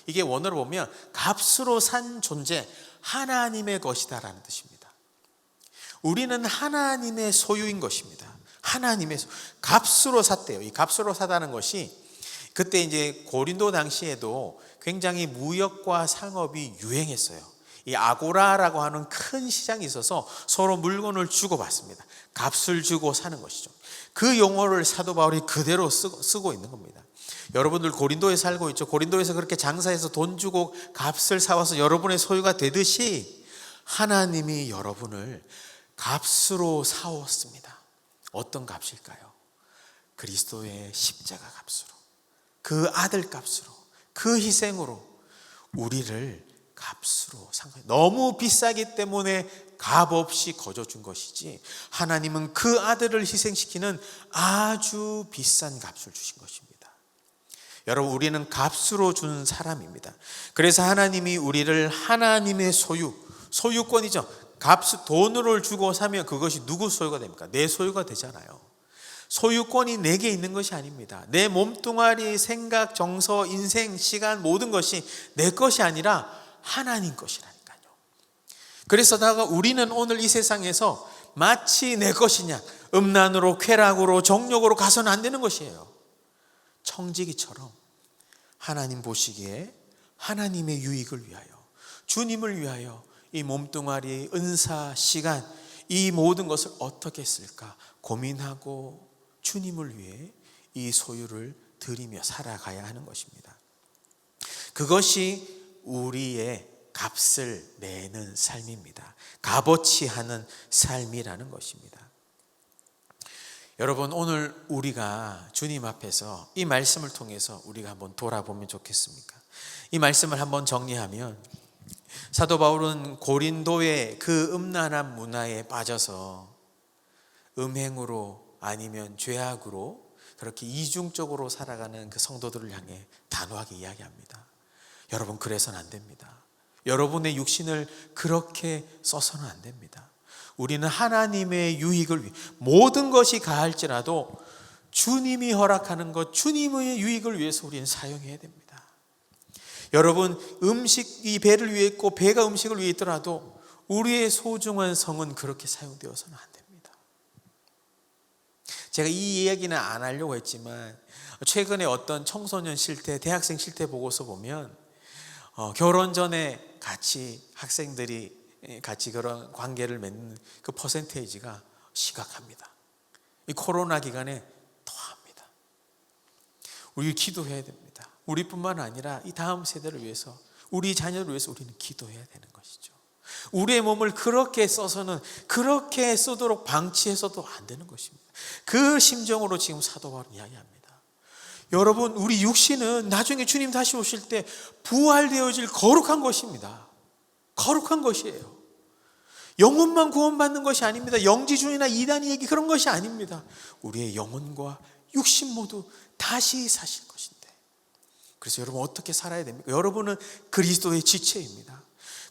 이게 원어로 보면 값으로 산 존재, 하나님의 것이다라는 뜻입니다. 우리는 하나님의 소유인 것입니다. 하나님의 값으로 샀대요. 이 값으로 사다는 것이 그때 이제 고린도 당시에도 굉장히 무역과 상업이 유행했어요. 이 아고라라고 하는 큰 시장이 있어서 서로 물건을 주고받습니다. 값을 주고 사는 것이죠. 그 용어를 사도 바울이 그대로 쓰고 있는 겁니다. 여러분들 고린도에 살고 있죠. 고린도에서 그렇게 장사해서 돈 주고 값을 사와서 여러분의 소유가 되듯이 하나님이 여러분을 값으로 사왔습니다. 어떤 값일까요? 그리스도의 십자가 값으로, 그 아들 값으로, 그 희생으로 우리를 값으로 산 거예요. 너무 비싸기 때문에 값없이 거저준 것이지 하나님은 그 아들을 희생시키는 아주 비싼 값을 주신 것입니다. 여러분, 우리는 값으로 준 사람입니다. 그래서 하나님이 우리를 하나님의 소유권이죠. 돈으로 주고 사면 그것이 누구 소유가 됩니까? 내 소유가 되잖아요. 소유권이 내게 있는 것이 아닙니다. 내 몸뚱아리, 생각, 정서, 인생, 시간 모든 것이 내 것이 아니라 하나님 것이라니까요. 그래서다가 우리는 오늘 이 세상에서 마치 내 것이냐, 음란으로, 쾌락으로, 정욕으로 가서는 안 되는 것이에요. 청지기처럼 하나님 보시기에 하나님의 유익을 위하여, 주님을 위하여 이 몸뚱아리, 은사, 시간, 이 모든 것을 어떻게 쓸까 고민하고 주님을 위해 이 소유를 드리며 살아가야 하는 것입니다. 그것이 우리의 값을 내는 삶입니다. 값어치 하는 삶이라는 것입니다. 여러분, 오늘 우리가 주님 앞에서 이 말씀을 통해서 우리가 한번 돌아보면 좋겠습니까? 이 말씀을 한번 정리하면 사도 바울은 고린도의 그 음란한 문화에 빠져서 음행으로 아니면 죄악으로 그렇게 이중적으로 살아가는 그 성도들을 향해 단호하게 이야기합니다. 여러분, 그래서는 안 됩니다. 여러분의 육신을 그렇게 써서는 안 됩니다. 우리는 하나님의 유익을 위해 모든 것이 가할지라도 주님이 허락하는 것, 주님의 유익을 위해서 우리는 사용해야 됩니다. 여러분, 음식이 배를 위해 있고 배가 음식을 위해 있더라도 우리의 소중한 성은 그렇게 사용되어서는 안 됩니다. 제가 이 이야기는 안 하려고 했지만 최근에 어떤 청소년 실태, 대학생 실태 보고서 보면 결혼 전에 같이 학생들이 같이 그런 관계를 맺는 그 퍼센테이지가 심각합니다. 이 코로나 기간에 더합니다. 우리 기도해야 됩니다. 우리뿐만 아니라 이 다음 세대를 위해서, 우리 자녀를 위해서 우리는 기도해야 되는 것이죠. 우리의 몸을 그렇게 써서는, 그렇게 쓰도록 방치해서도 안 되는 것입니다. 그 심정으로 지금 사도 바울은 이야기합니다. 여러분, 우리 육신은 나중에 주님 다시 오실 때 부활되어질 거룩한 것입니다. 거룩한 것이에요. 영혼만 구원받는 것이 아닙니다. 영지주의나 이단이 얘기 그런 것이 아닙니다. 우리의 영혼과 육신 모두 다시 사실 것인데, 그래서 여러분 어떻게 살아야 됩니까? 여러분은 그리스도의 지체입니다.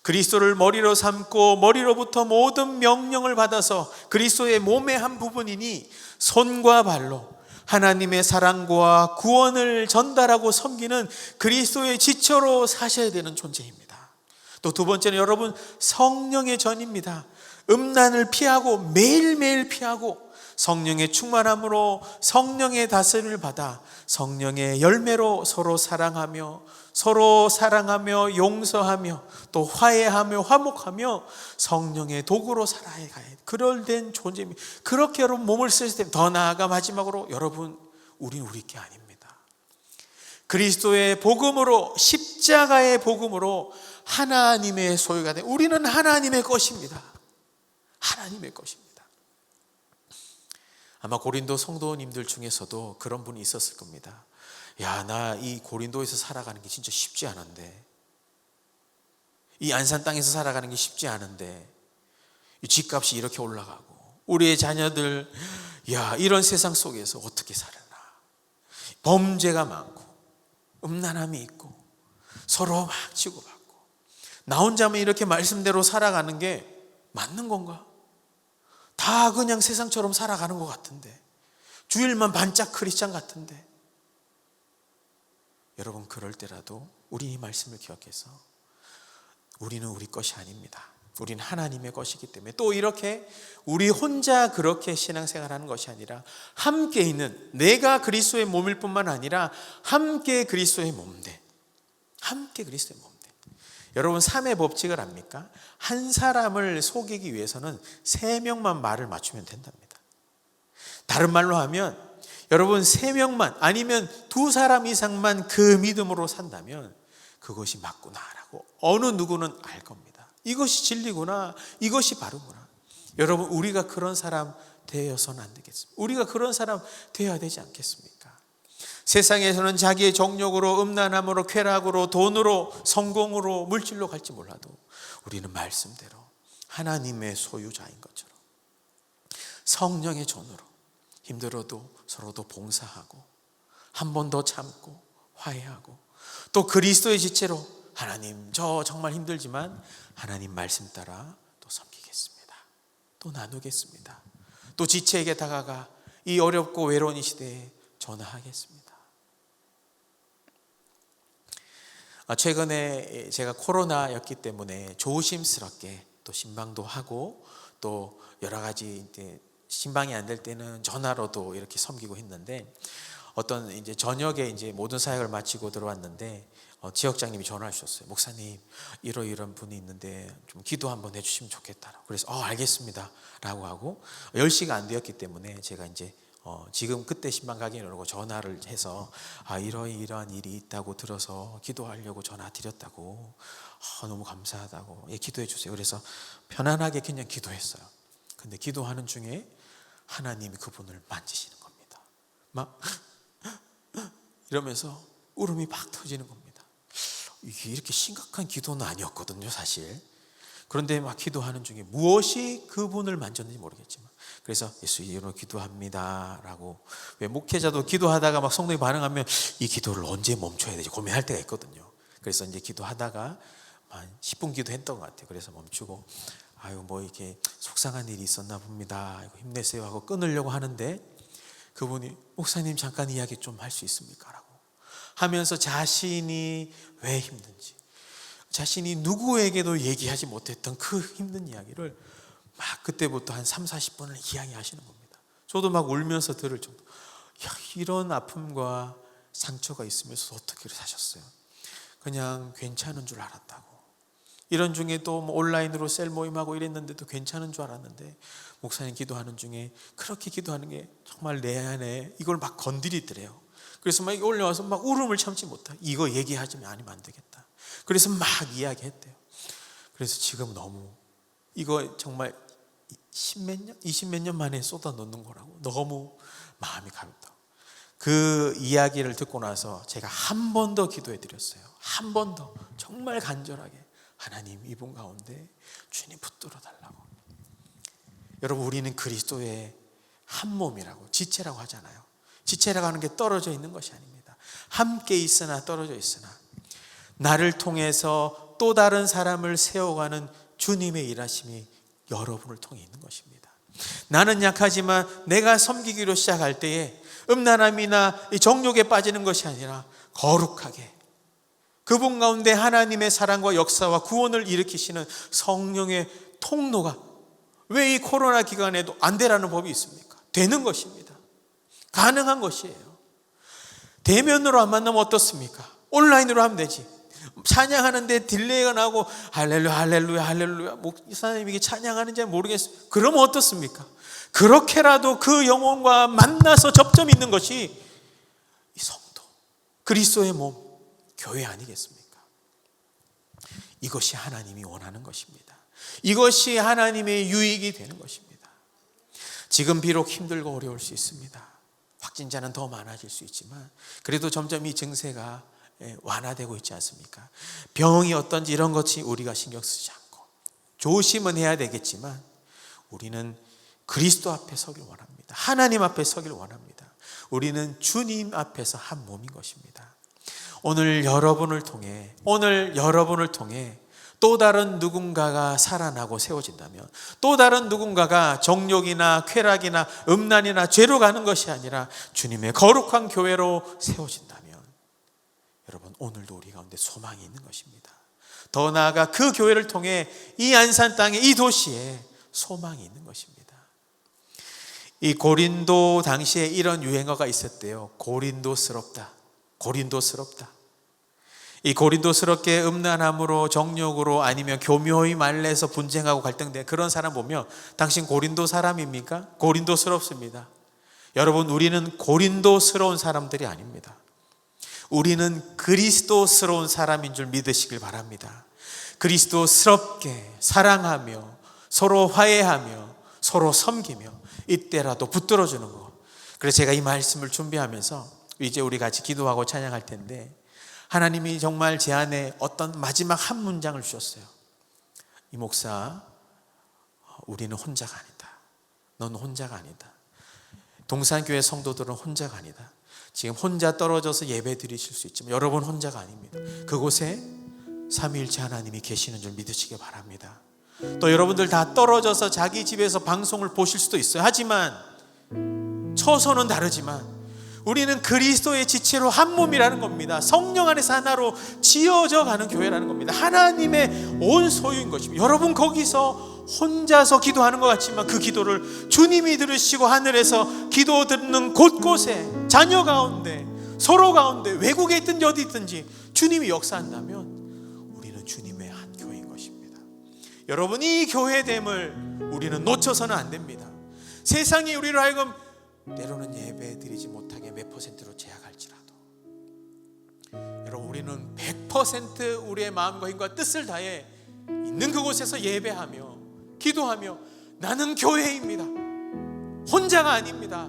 그리스도를 머리로 삼고 머리로부터 모든 명령을 받아서 그리스도의 몸의 한 부분이니 손과 발로 하나님의 사랑과 구원을 전달하고 섬기는 그리스도의 지체로 사셔야 되는 존재입니다. 또 두 번째는 여러분, 성령의 전입니다. 음란을 피하고 매일매일 피하고 성령의 충만함으로 성령의 다스림을 받아 성령의 열매로 서로 사랑하며 용서하며 또 화해하며 화목하며 성령의 도구로 살아가야 해. 그럴 된 존재입니다. 그렇게 여러분 몸을 쓰실 때, 더 나아가 마지막으로 여러분, 우리는 우리 게 아닙니다. 그리스도의 복음으로, 십자가의 복음으로 하나님의 소유가 돼. 우리는 하나님의 것입니다. 하나님의 것입니다. 아마 고린도 성도님들 중에서도 그런 분이 있었을 겁니다. 야, 나 이 고린도에서 살아가는 게 진짜 쉽지 않은데 이 안산 땅에서 살아가는 게 쉽지 않은데 이 집값이 이렇게 올라가고 우리의 자녀들 이런 세상 속에서 어떻게 살아나. 범죄가 많고 음란함이 있고 서로 막 치고받고 나 혼자만 이렇게 말씀대로 살아가는 게 맞는 건가? 다 그냥 세상처럼 살아가는 것 같은데 주일만 반짝 크리스찬 같은데. 여러분, 그럴 때라도 우리 이 말씀을 기억해서 우리는 우리 것이 아닙니다. 우리는 하나님의 것이기 때문에 또 이렇게 우리 혼자 그렇게 신앙생활하는 것이 아니라 함께 있는, 내가 그리스도의 몸일 뿐만 아니라 함께 그리스도의 몸돼. 함께 그리스도의 몸돼. 여러분, 3의 법칙을 압니까? 한 사람을 속이기 위해서는 3명만 말을 맞추면 된답니다. 다른 말로 하면 여러분 3명만 아니면 2사람 이상만 그 믿음으로 산다면 그것이 맞구나라고 어느 누구는 알 겁니다. 이것이 진리구나, 이것이 바르구나. 여러분, 우리가 그런 사람 되어서는 안 되겠습니까? 우리가 그런 사람 되어야 되지 않겠습니까? 세상에서는 자기의 정욕으로, 음란함으로, 쾌락으로, 돈으로, 성공으로, 물질로 갈지 몰라도 우리는 말씀대로 하나님의 소유자인 것처럼 성령의 존으로 힘들어도 서로도 봉사하고 한 번 더 참고 화해하고 또 그리스도의 지체로 하나님, 저 정말 힘들지만 하나님 말씀 따라 또 섬기겠습니다. 또 나누겠습니다. 또 지체에게 다가가 이 어렵고 외로운 이 시대에 전화하겠습니다. 최근에 제가 코로나였기 때문에 조심스럽게 또 신방도 하고 또 여러 가지 이제 신방이 안 될 때는 전화로도 이렇게 섬기고 했는데 어떤 이제 저녁에 이제 모든 사역을 마치고 들어왔는데 지역장님이 전화 주셨어요. 목사님, 이런 분이 있는데 좀 기도 한번 해주시면 좋겠다라고. 그래서 알겠습니다라고 하고 10시가 안 되었기 때문에 제가 이제 지금 그때 신방 가기 이러고 전화를 해서 이러한 일이 있다고 들어서 기도하려고 전화 드렸다고, 너무 감사하다고, 기도해 주세요. 그래서 편안하게 그냥 기도했어요. 근데 기도하는 중에 하나님이 그분을 만지시는 겁니다. 막 이러면서 울음이 막 터지는 겁니다. 이게 이렇게 심각한 기도는 아니었거든요, 사실. 그런데 막 기도하는 중에 무엇이 그분을 만졌는지 모르겠지만, 그래서 예수 이름으로 기도합니다 라고. 왜 목회자도 기도하다가 막 성령이 반응하면 이 기도를 언제 멈춰야 되지 고민할 때가 있거든요. 그래서 이제 기도하다가 한 10분 기도했던 것 같아요. 그래서 멈추고 뭐 이렇게 속상한 일이 있었나 봅니다, 힘내세요 하고 끊으려고 하는데 그분이 목사님 잠깐 이야기 좀 할 수 있습니까? 라고 하면서 자신이 왜 힘든지, 자신이 누구에게도 얘기하지 못했던 그 힘든 이야기를 막 그때부터 한 30-40분을 이야기하시는 겁니다. 저도 막 울면서 들을 정도. 이런 아픔과 상처가 있으면서 어떻게 사셨어요? 그냥 괜찮은 줄 알았다고. 이런 중에 또 온라인으로 셀 모임하고 이랬는데도 괜찮은 줄 알았는데 목사님 기도하는 중에 그렇게 기도하는 게 정말 내 안에 이걸 막 건드리더래요. 그래서 막 올려와서 막 울음을 참지 못하. 이거 얘기하지 아니면 안 되겠다. 그래서 막 이야기했대요. 그래서 지금 너무 이거 정말 10몇 년, 20몇 년 만에 쏟아놓는 거라고 너무 마음이 가볍다. 그 이야기를 듣고 나서 제가 한 번 더 기도해 드렸어요. 한 번 더 정말 간절하게, 하나님 이분 가운데 주님 붙들어 달라고. 여러분, 우리는 그리스도의 한 몸이라고, 지체라고 하잖아요. 지체라고 하는 게 떨어져 있는 것이 아닙니다. 함께 있으나 떨어져 있으나 나를 통해서 또 다른 사람을 세워가는 주님의 일하심이 여러분을 통해 있는 것입니다. 나는 약하지만 내가 섬기기로 시작할 때에 음란함이나 정욕에 빠지는 것이 아니라 거룩하게 그분 가운데 하나님의 사랑과 역사와 구원을 일으키시는 성령의 통로가 왜 이 코로나 기간에도 안 되라는 법이 있습니까? 되는 것입니다. 가능한 것이에요. 대면으로 안 만나면 어떻습니까? 온라인으로 하면 되지. 찬양하는데 딜레이가 나고 할렐루야 할렐루야 할렐루야 목사님 이게 찬양하는지 모르겠어요. 그러면 어떻습니까? 그렇게라도 그 영혼과 만나서 접점이 있는 것이 이 성도, 그리스도의 몸, 교회 아니겠습니까? 이것이 하나님이 원하는 것입니다. 이것이 하나님의 유익이 되는 것입니다. 지금 비록 힘들고 어려울 수 있습니다. 확진자는 더 많아질 수 있지만 그래도 점점 이 증세가 완화되고 있지 않습니까? 병이 어떤지 이런 것이 우리가 신경 쓰지 않고 조심은 해야 되겠지만 우리는 그리스도 앞에 서길 원합니다. 하나님 앞에 서길 원합니다. 우리는 주님 앞에서 한 몸인 것입니다. 오늘 여러분을 통해 또 다른 누군가가 살아나고 세워진다면, 또 다른 누군가가 정욕이나 쾌락이나 음란이나 죄로 가는 것이 아니라 주님의 거룩한 교회로 세워진다면, 여러분 오늘도 우리 가운데 소망이 있는 것입니다. 더 나아가 그 교회를 통해 이 안산 땅에, 이 도시에 소망이 있는 것입니다. 이 고린도 당시에 이런 유행어가 있었대요. 고린도스럽다. 이 고린도스럽게 음란함으로, 정욕으로, 아니면 교묘히 말내서 분쟁하고 갈등된 그런 사람 보면 당신 고린도 사람입니까? 고린도스럽습니다. 여러분, 우리는 고린도스러운 사람들이 아닙니다. 우리는 그리스도스러운 사람인 줄 믿으시길 바랍니다. 그리스도스럽게 사랑하며 서로 화해하며 서로 섬기며 이때라도 붙들어주는 것. 그래서 제가 이 말씀을 준비하면서 이제 우리 같이 기도하고 찬양할 텐데, 하나님이 정말 제 안에 어떤 마지막 한 문장을 주셨어요. 이 목사, 우리는 혼자가 아니다. 넌 혼자가 아니다. 동산교회 성도들은 혼자가 아니다. 지금 혼자 떨어져서 예배 드리실 수 있지만 여러분 혼자가 아닙니다. 그곳에 삼위일체 하나님이 계시는 줄 믿으시기 바랍니다. 또 여러분들 다 떨어져서 자기 집에서 방송을 보실 수도 있어요. 하지만 처소는 다르지만 우리는 그리스도의 지체로 한 몸이라는 겁니다. 성령 안에서 하나로 지어져 가는 교회라는 겁니다. 하나님의 온 소유인 것입니다. 여러분 거기서 혼자서 기도하는 것 같지만 그 기도를 주님이 들으시고 하늘에서 기도 듣는 곳곳에, 자녀 가운데, 서로 가운데, 외국에 있든지 어디 있든지 주님이 역사한다면 우리는 주님의 한 교회인 것입니다. 여러분, 이 교회됨을 우리는 놓쳐서는 안 됩니다. 세상이 우리를 하여금 때로는 예배 드리지 못하게 몇 %로 제약할지라도, 여러분 우리는 100% 우리의 마음과 힘과 뜻을 다해 있는 그곳에서 예배하며 기도하며 나는 교회입니다. 혼자가 아닙니다.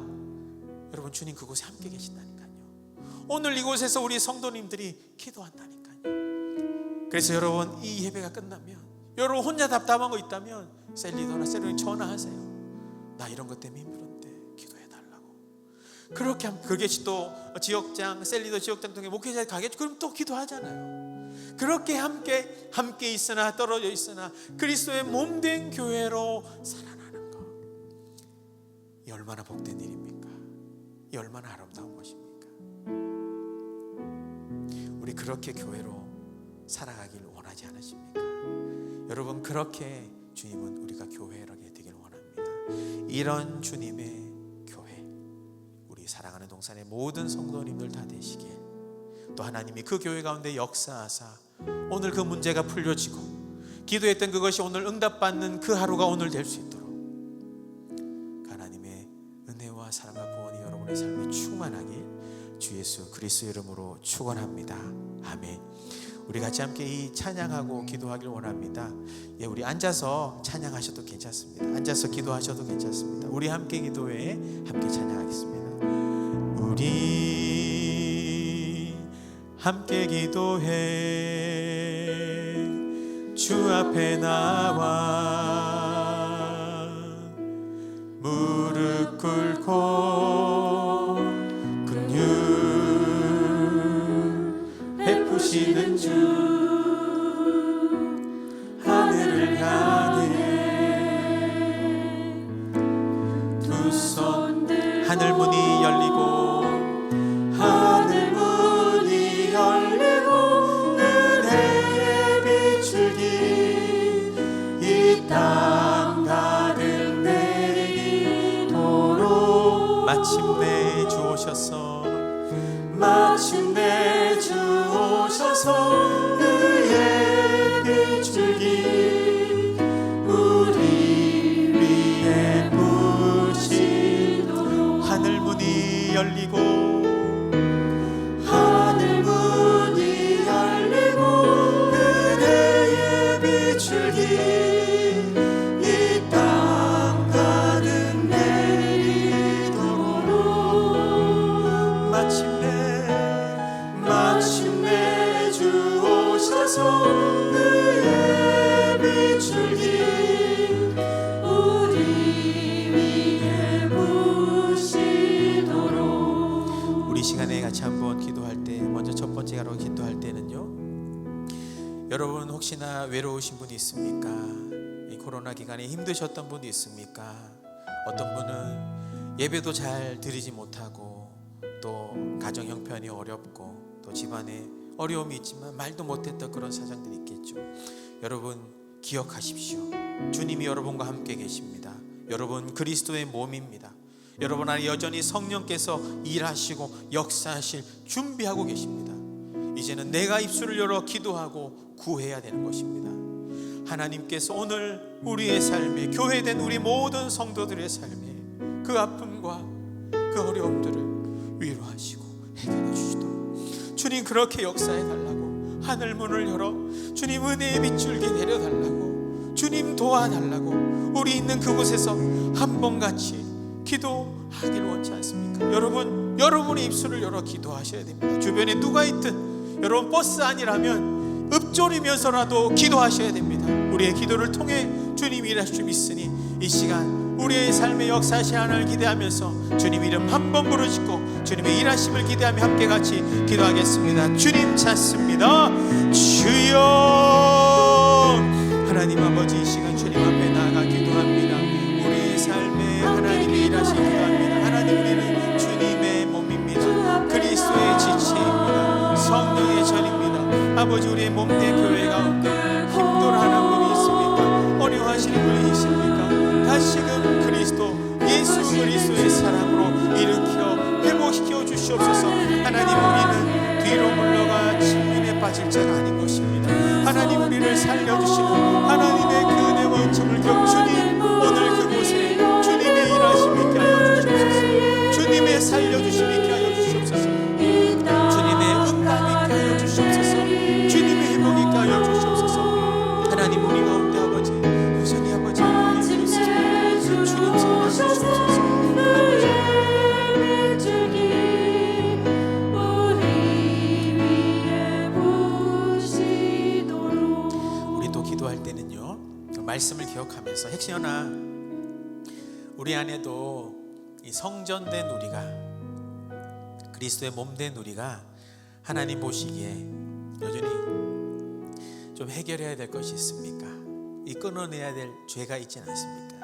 여러분 주님 그곳에 함께 계신다니까요. 오늘 이곳에서 우리 성도님들이 기도한다니까요. 그래서 여러분 이 예배가 끝나면 여러분 혼자 답답한 거 있다면 셀리더나 셀리더니 전화하세요. 나 이런 것 때문에 힘들어. 그렇게 하면 그것이 또 지역장, 셀리더 지역장 통해 목회자에 가겠죠. 그럼 또 기도하잖아요. 그렇게 함께 있으나 떨어져 있으나 그리스도의 몸된 교회로 살아나는 것, 이 얼마나 복된 일입니까? 이 얼마나 아름다운 것입니까? 우리 그렇게 교회로 살아가길 원하지 않으십니까? 여러분 그렇게 주님은 우리가 교회라게 되길 원합니다. 이런 주님의 사랑하는 동산의 모든 성도님들 다 되시길, 또 하나님이 그 교회 가운데 역사하사 오늘 그 문제가 풀려지고 기도했던 그것이 오늘 응답받는 그 하루가 오늘 될 수 있도록 하나님의 은혜와 사랑과 구원이 여러분의 삶에 충만하길 주 예수 그리스도 이름으로 축원합니다. 아멘. 우리 같이 함께 이 찬양하고 기도하길 원합니다. 예, 우리 앉아서 찬양하셔도 괜찮습니다. 앉아서 기도하셔도 괜찮습니다. 우리 함께 기도해 함께 찬양하겠습니다. 우리 함께 기도해 주 앞에 나와 무릎 꿇고 긍휼 베푸시는 주 하늘을 향해 두 손 하늘 문이 열리고 은혜의 비출기 이 땅 가득 내리도록 마침내 주 오셔서 의의 비출기 우리 위에 부시도록 하늘 문이 열리고 은혜의 비출기 이 땅 가득 내리도록 여러분 혹시나 외로우신 분이 있습니까? 이 코로나 기간에 힘드셨던 분이 있습니까? 어떤 분은 예배도 잘 드리지 못하고 또 가정 형편이 어렵고 또 집안에 어려움이 있지만 말도 못했던 그런 사정들이 있겠죠. 여러분 기억하십시오. 주님이 여러분과 함께 계십니다. 여러분 그리스도의 몸입니다. 여러분 안에 여전히 성령께서 일하시고 역사하실 준비하고 계십니다. 이제는 내가 입술을 열어 기도하고 구해야 되는 것입니다. 하나님께서 오늘 우리의 삶에, 교회된 우리 모든 성도들의 삶에 그 아픔과 그 어려움들을 위로하시고 해결해 주시도록 주님 그렇게 역사해 달라고, 하늘 문을 열어 주님 은혜의 빗줄기 내려달라고, 주님 도와달라고 우리 있는 그곳에서 한 번 같이 기도하길 원치 않습니까? 여러분, 여러분의 입술을 열어 기도하셔야 됩니다. 주변에 누가 있든 여러분 버스 안이라면 읊조리면서라도 기도하셔야 됩니다. 우리의 기도를 통해 주님이 일하실 줄 믿으니 이 시간 우리의 삶의 역사시 하나를 기대하면서 주님 이름 한 번 부르짖고 주님의 일하심을 기대하며 함께 같이 기도하겠습니다. 주님 찾습니다. 주여. 하나님 아버지, 이 시간 주님 앞에 나아가 기도합니다. 우리의 삶에 하나님이 일하시기 기도합니다. 하나님, 우리는 주님의 몸입니다. 그리스도의 지체입니다. 성령의 전입니다. 아버지, 우리의 몸된 교회 가운데 힘들어하는 분이 있습니까? 어려워하시는 분이 있습니까? 다시금 그리스도 예수 그리스도의 사랑으로 일으켜 회복시켜 주시옵소서. 하나님, 우리는 뒤로 물러가 침륜에 빠질 자가 아닌 것입니다. 하나님, 우리를 살려주시는 하나님의 그 은혜와 은총을 격주님 오늘 그곳에 주님의 일하심이 있게 하여 주시옵소서. 주님의 살려주심이 있게 하여 주시옵소서. 주님의 응답이 있게 하여 주시옵소서. 주님의 회복이 있게 하여 주시옵소서. 하나님, 우리 가운데 아버지 여전히 아버지 주님 살려주시옵소서. 우리도 기도할 때는요 말씀을 기억하면서 핵심연아 우리 안에도 이 성전된 우리가 그리스도의 몸된 우리가 하나님 보시기에 여전히 좀 해결해야 될 것이 있습니까? 이 끊어내야 될 죄가 있지 않습니까?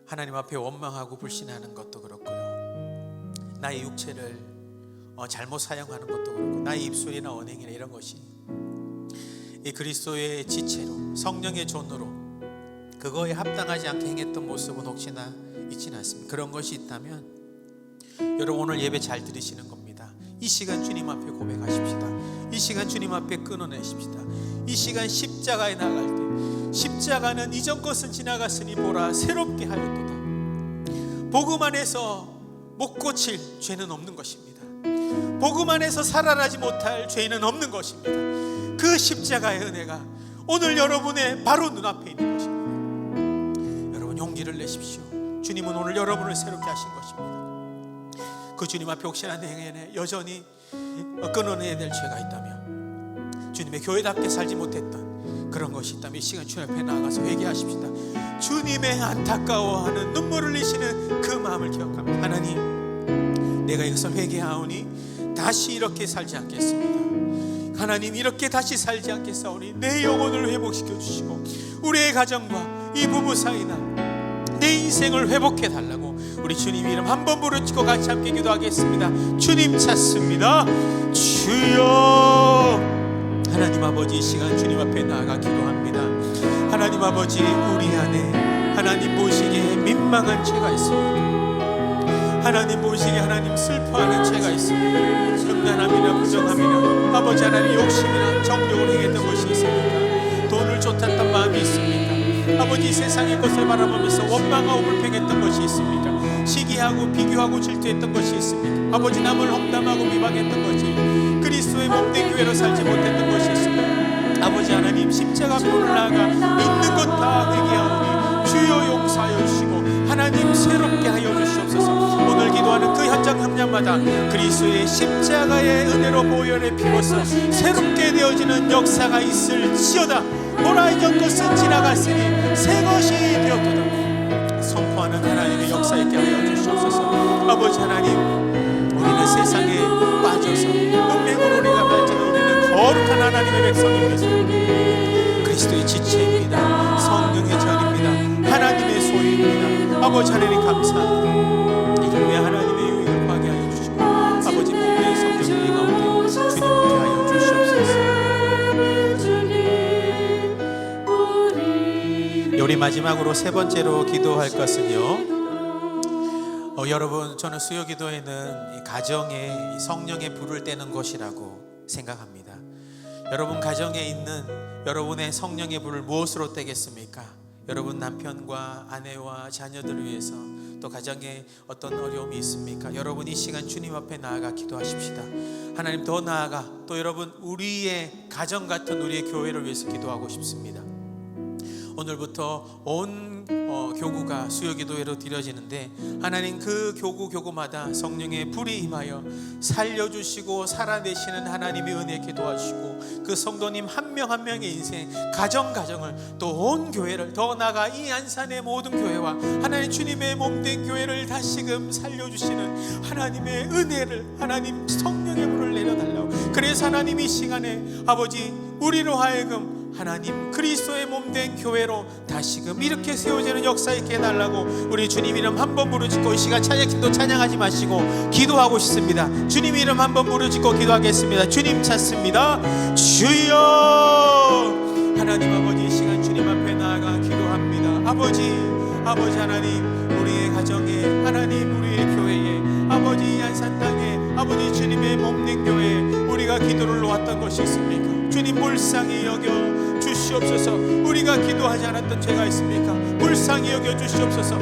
하나님 앞에 원망하고 불신하는 것도 그렇고요, 나의 육체를 잘못 사용하는 것도 그렇고, 나의 입술이나 언행이나 이런 것이 이 그리스도의 지체로 성령의 존으로 그거에 합당하지 않게 행했던 모습은 혹시나 있지는 않습니다. 그런 것이 있다면 여러분 오늘 예배 잘 들으시는 겁니다. 이 시간 주님 앞에 고백하십시다. 이 시간 주님 앞에 끊어내십시다. 이 시간 십자가에 나갈 때 십자가는 이전 것은 지나갔으니 보라 새롭게 하였도다. 복음 안에서 못 고칠 죄는 없는 것입니다. 복음 안에서 살아나지 못할 죄는 없는 것입니다. 그 십자가의 은혜가 오늘 여러분의 바로 눈앞에 있는 것입니다. 여러분 용기를 내십시오. 주님은 오늘 여러분을 새롭게 하신 것입니다. 그 주님 앞에 혹시나 내 행에 여전히 끊어내야 될 죄가 있다면, 주님의 교회답게 살지 못했던 그런 것이 있다면 이 시간 주님 앞에 나아가서 회개하십시다. 주님의 안타까워하는 눈물을 흘리시는 그 마음을 기억합니다. 하나님, 내가 이것을 회개하오니 다시 이렇게 살지 않겠습니다. 하나님, 이렇게 다시 살지 않겠사오니 내 영혼을 회복시켜 주시고 우리의 가정과 이 부부 사이나 내 인생을 회복해 달라고 우리 주님 이름 한 번 부르짖고 같이 함께 기도하겠습니다. 주님 찾습니다. 주여. 하나님 아버지, 이 시간 주님 앞에 나아가 기도합니다. 하나님 아버지, 우리 안에 하나님 보시기에 민망한 죄가 있습니다. 하나님 보시기에 하나님 슬퍼하는 죄가 있습니다. 음란함이나 부정함이나 아버지 하나님 욕심이나 정욕을 행했던 것이 있습니까? 돈을 쫓았던 마음이 있습니까? 아버지, 세상의 것을 바라보면서 원망하고 불평했던 것이 있습니까? 시기하고 비교하고 질투했던 것이 있습니까? 아버지, 남을 험담하고 비방했던 것이 그리스도의 몸된 교회로 살지 못했던 것이 있습니까? 아버지 하나님, 십자가 앞으로 나아가 있는 것 다 회개하오니 주여 용서하여 주시고 하나님 새롭게 하여 주시옵소서. 오늘 기도하는 그 현장 현장마다 그리스도의 십자가의 은혜로 보혈의 피로써 새롭게 되어지는 역사가 있을지어다. 보라 이전 것은 지나갔으니 새 것이 되었도다. 선포하는 하나님의 역사 있게 하여 주시옵소서. 아버지 하나님, 우리는 세상에 빠져서 음행으로 우리가 발전해 우리는 거룩한 하나님의 백성입니다. 그리스도의 지체입니다. 성령의 전입니다. 하나님의 소유입니다. 아버지 하나님 감사합니다. 이 교회 하나님의 유익을 구하게 하여 주시고 아버지 복된 성령 가운데 주님 오게 하여 주시옵소서. 우리 마지막으로 세 번째로 기도할 것은요, 여러분, 저는 수요 기도회는 이 가정에 이 성령의 불을 떼는 것이라고 생각합니다. 여러분 가정에 있는 여러분의 성령의 불을 무엇으로 떼겠습니까? 여러분 남편과 아내와 자녀들을 위해서, 또 가정에 어떤 어려움이 있습니까? 여러분 이 시간 주님 앞에 나아가 기도하십시다. 하나님, 더 나아가 또 여러분 우리의 가정 같은 우리의 교회를 위해서 기도하고 싶습니다. 오늘부터 온 교구가 수요기도회로 드려지는데, 하나님 그 교구마다 성령의 불이 임하여 살려주시고 살아내시는 하나님의 은혜께 도와주시고, 그 성도님 한 명 한 명의 인생, 가정을 또 온 교회를, 더 나아가 이 안산의 모든 교회와 하나님 주님의 몸된 교회를 다시금 살려주시는 하나님의 은혜를, 하나님 성령의 불을 내려달라고. 그래서 하나님 이 시간에 아버지 우리로 하여금 하나님 그리스도의 몸된 교회로 다시금 이렇게 세워지는 역사 있게 해달라고 우리 주님 이름 한번 부르짖고 이 시간 찬양팀도 찬양하지 마시고 기도하고 싶습니다. 주님 이름 한번 부르짖고 기도하겠습니다. 주님 찾습니다. 주여. 하나님 아버지, 이 시간 주님 앞에 나아가 기도합니다. 아버지 하나님, 우리의 가정에, 하나님 우리의 교회에, 아버지 안산 땅에, 아버지 주님의 몸된 교회에 우리가 기도를 놓았던 것이 있습니까? 주님 불쌍히 여겨 주시옵소서. 우리가 기도하지 않았던 죄가 있습니까? 불쌍히 여겨 주시옵소서.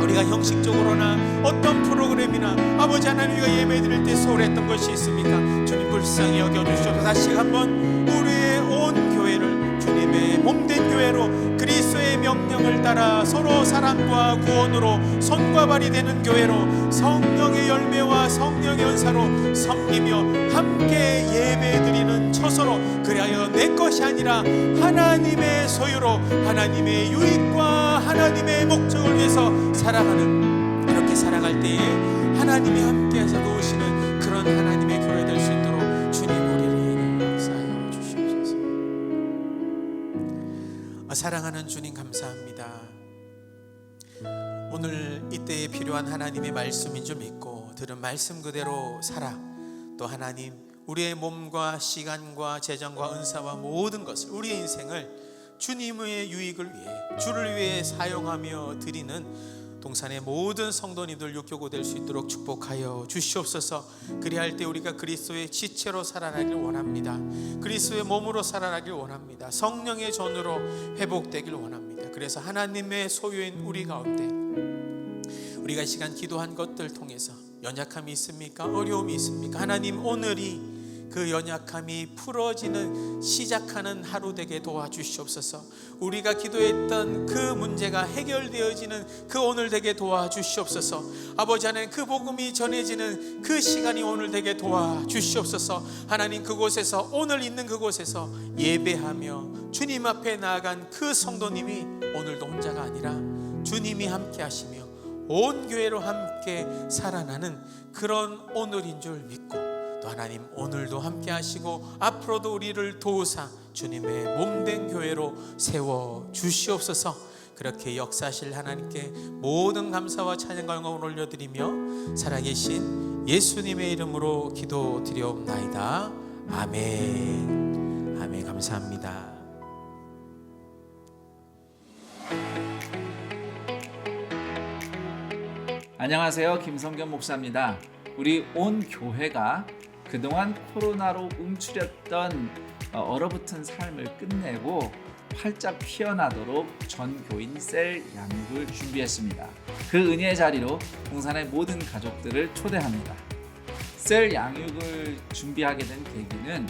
우리가 형식적으로나 어떤 프로그램이나 아버지 하나님 우리가 예배드릴 때 소홀했던 것이 있습니까? 주님 불쌍히 여겨 주시옵소서. 다시 한번 우리의 온 교회를 주님의 몸된 교회로, 그리스도의 명령을 따라 서로 사랑과 구원으로 손과 발이 되는 교회로, 성령의 열매와 성령의 은사로 섬기며 함께 예배드리는 처소로, 그리하여 내 것이 아니라 하나님의 소유로 하나님의 유익과 하나님의 목적을 위해서 살아가는, 이렇게 살아갈 때에 하나님이 함께해서 도우시는 그런 하나님의 교회 될 수 있도록 주님 우리를 역사하여 주시옵소서. 사랑하는 주님 감사합니다. 오늘 이때에 필요한 하나님의 말씀인 줄 믿고 들은 말씀 그대로 살아, 또 하나님 우리의 몸과 시간과 재정과 은사와 모든 것을, 우리의 인생을 주님의 유익을 위해, 주를 위해 사용하며 드리는 동산의 모든 성도님들 육교구 될 수 있도록 축복하여 주시옵소서. 그리할 때 우리가 그리스도의 지체로 살아나길 원합니다. 그리스도의 몸으로 살아나길 원합니다. 성령의 전으로 회복되길 원합니다. 그래서 하나님의 소유인 우리 가운데, 우리가 이 시간 기도한 것들 통해서 연약함이 있습니까? 어려움이 있습니까? 하나님 오늘이 그 연약함이 풀어지는 시작하는 하루 되게 도와주시옵소서. 우리가 기도했던 그 문제가 해결되어지는 그 오늘 되게 도와주시옵소서. 아버지 하나님, 그 복음이 전해지는 그 시간이 오늘 되게 도와주시옵소서. 하나님 그곳에서, 오늘 있는 그곳에서 예배하며 주님 앞에 나아간 그 성도님이 오늘도 혼자가 아니라 주님이 함께 하시며 온 교회로 함께 살아나는 그런 오늘인 줄 믿고, 또 하나님 오늘도 함께 하시고 앞으로도 우리를 도우사 주님의 몸된 교회로 세워 주시옵소서. 그렇게 역사하실 하나님께 모든 감사와 찬양과 영광을 올려드리며 살아계신 예수님의 이름으로 기도드려옵나이다. 아멘. 아멘. 감사합니다. 안녕하세요, 김성겸 목사입니다. 우리 온 교회가 그동안 코로나로 움츠렸던 얼어붙은 삶을 끝내고 활짝 피어나도록 전 교인 셀 양육을 준비했습니다. 그 은혜의 자리로 동산의 모든 가족들을 초대합니다. 셀 양육을 준비하게 된 계기는,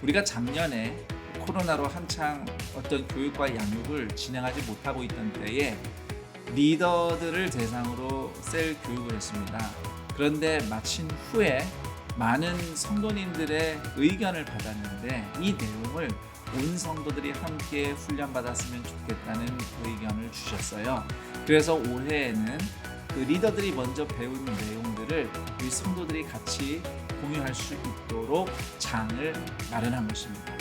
우리가 작년에 코로나로 한창 어떤 교육과 양육을 진행하지 못하고 있던 때에 리더들을 대상으로 셀 교육을 했습니다. 그런데 마친 후에 많은 성도님들의 의견을 받았는데, 이 내용을 온 성도들이 함께 훈련받았으면 좋겠다는 의견을 주셨어요. 그래서 올해에는 그 리더들이 먼저 배운 내용들을 우리 성도들이 같이 공유할 수 있도록 장을 마련한 것입니다.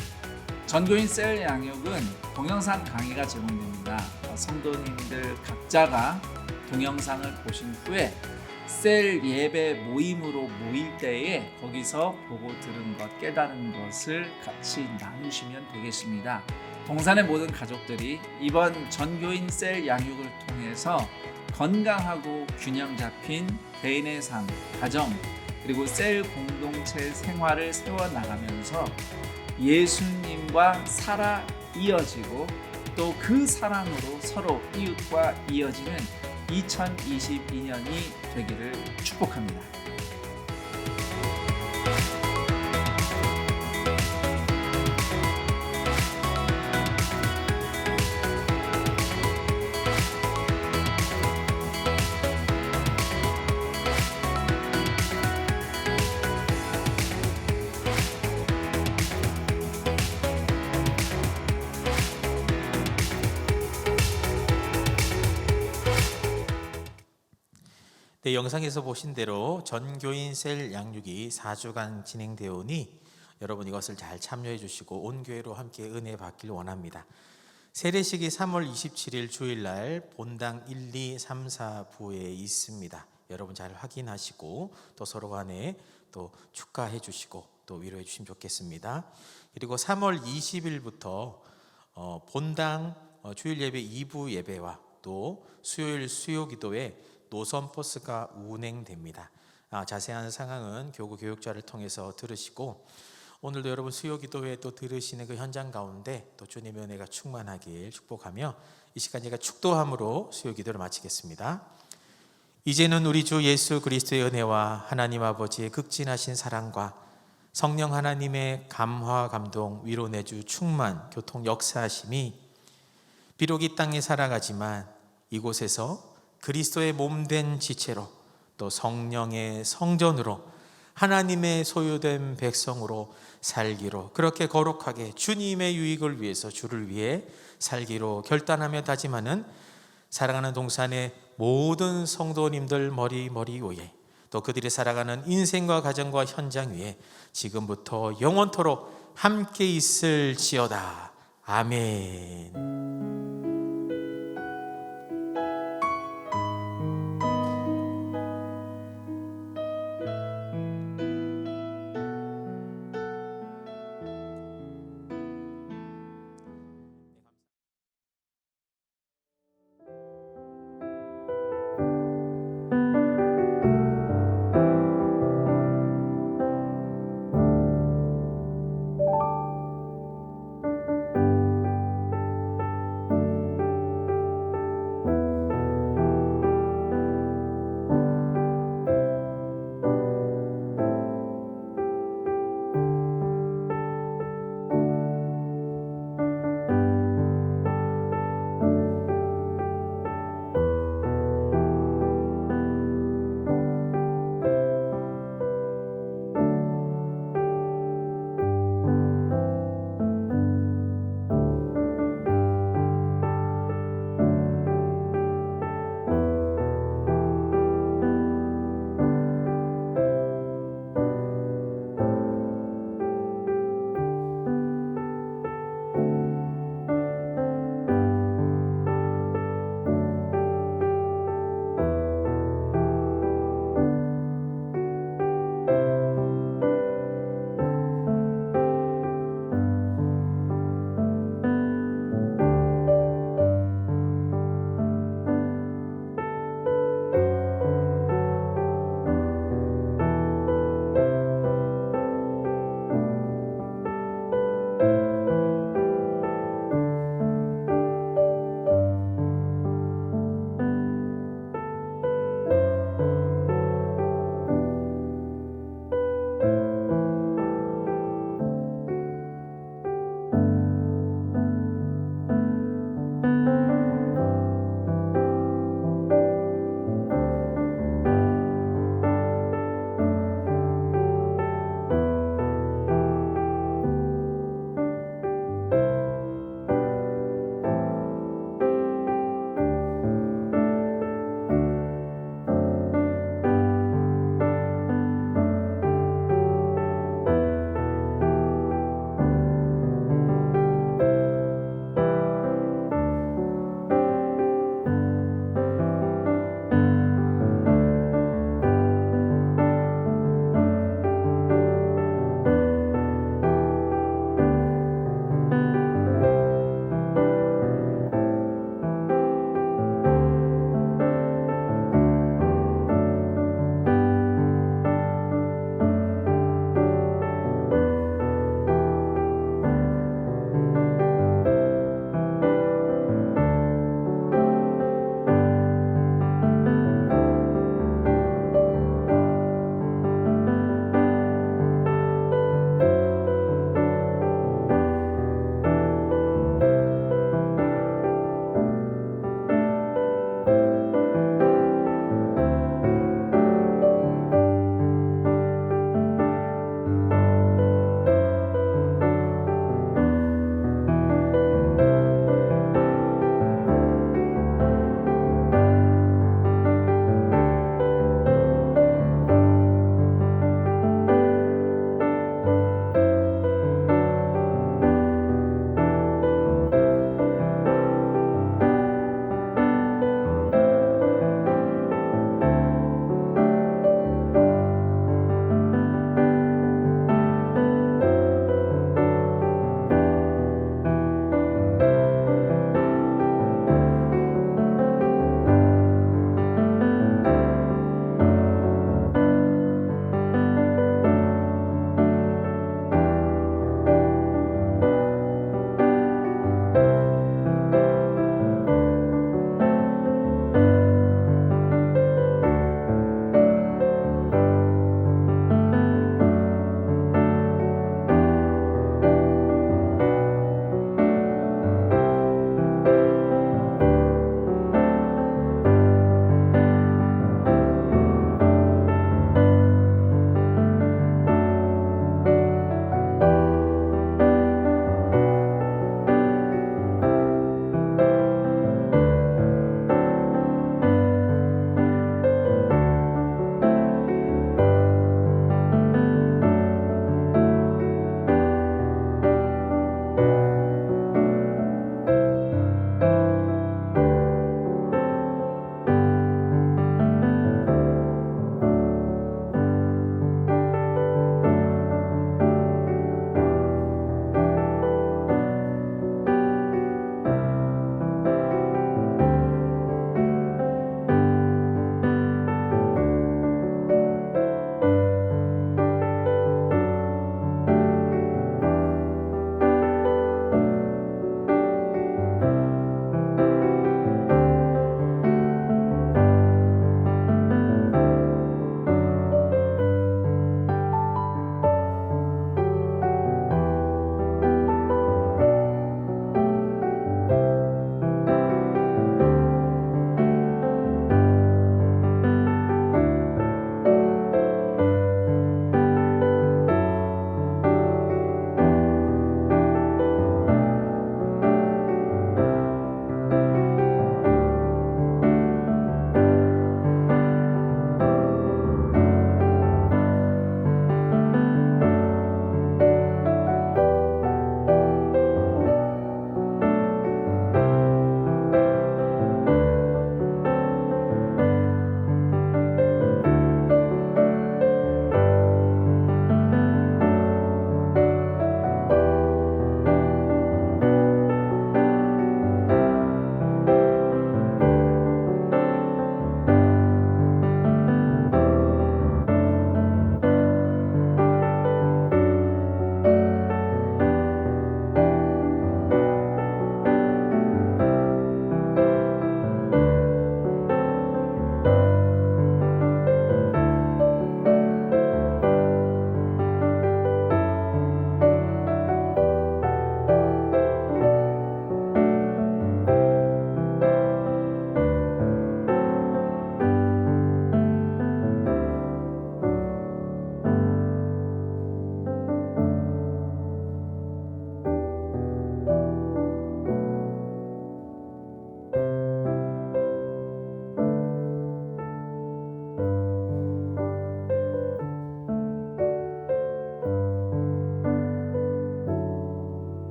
전교인 셀 양육은 동영상 강의가 제공됩니다. 성도님들 각자가 동영상을 보신 후에 셀 예배 모임으로 모일 때에 거기서 보고 들은 것, 깨달은 것을 같이 나누시면 되겠습니다. 동산의 모든 가족들이 이번 전교인 셀 양육을 통해서 건강하고 균형 잡힌 개인의 삶, 가정, 그리고 셀 공동체 생활을 세워나가면서 예수님과 살아 이어지고 또 그 사랑으로 서로 이웃과 이어지는 2022년이 되기를 축복합니다. 네, 영상에서 보신 대로 전교인 셀 양육이 4주간 진행되어 오니 여러분 이것을 잘 참여해 주시고 온 교회로 함께 은혜 받길 원합니다. 세례식이 3월 27일 주일날 본당 1, 2, 3, 4부에 있습니다. 여러분 잘 확인하시고 또 서로 간에 또 축하해 주시고 또 위로해 주시면 좋겠습니다. 그리고 3월 20일부터 본당 주일 예배 2부 예배와 또 수요일 수요 기도회 노선 버스가 운행됩니다. 자세한 상황은 교구 교육자를 통해서 들으시고 오늘도 여러분 수요 기도회 또 들으시는 그 현장 가운데 또 주님의 은혜가 충만하길 축복하며 이 시간 제가 축도함으로 수요 기도를 마치겠습니다. 이제는 우리 주 예수 그리스도의 은혜와 하나님 아버지의 극진하신 사랑과 성령 하나님의 감화 감동 위로 내주 충만 교통 역사하심이 비록 이 땅에 살아가지만 이곳에서 그리스도의 몸된 지체로 또 성령의 성전으로 하나님의 소유된 백성으로 살기로 그렇게 거룩하게 주님의 유익을 위해서 주를 위해 살기로 결단하며 다짐하는 사랑하는 동산의 모든 성도님들 머리 위에 또 그들이 살아가는 인생과 가정과 현장 위에 지금부터 영원토록 함께 있을지어다. 아멘.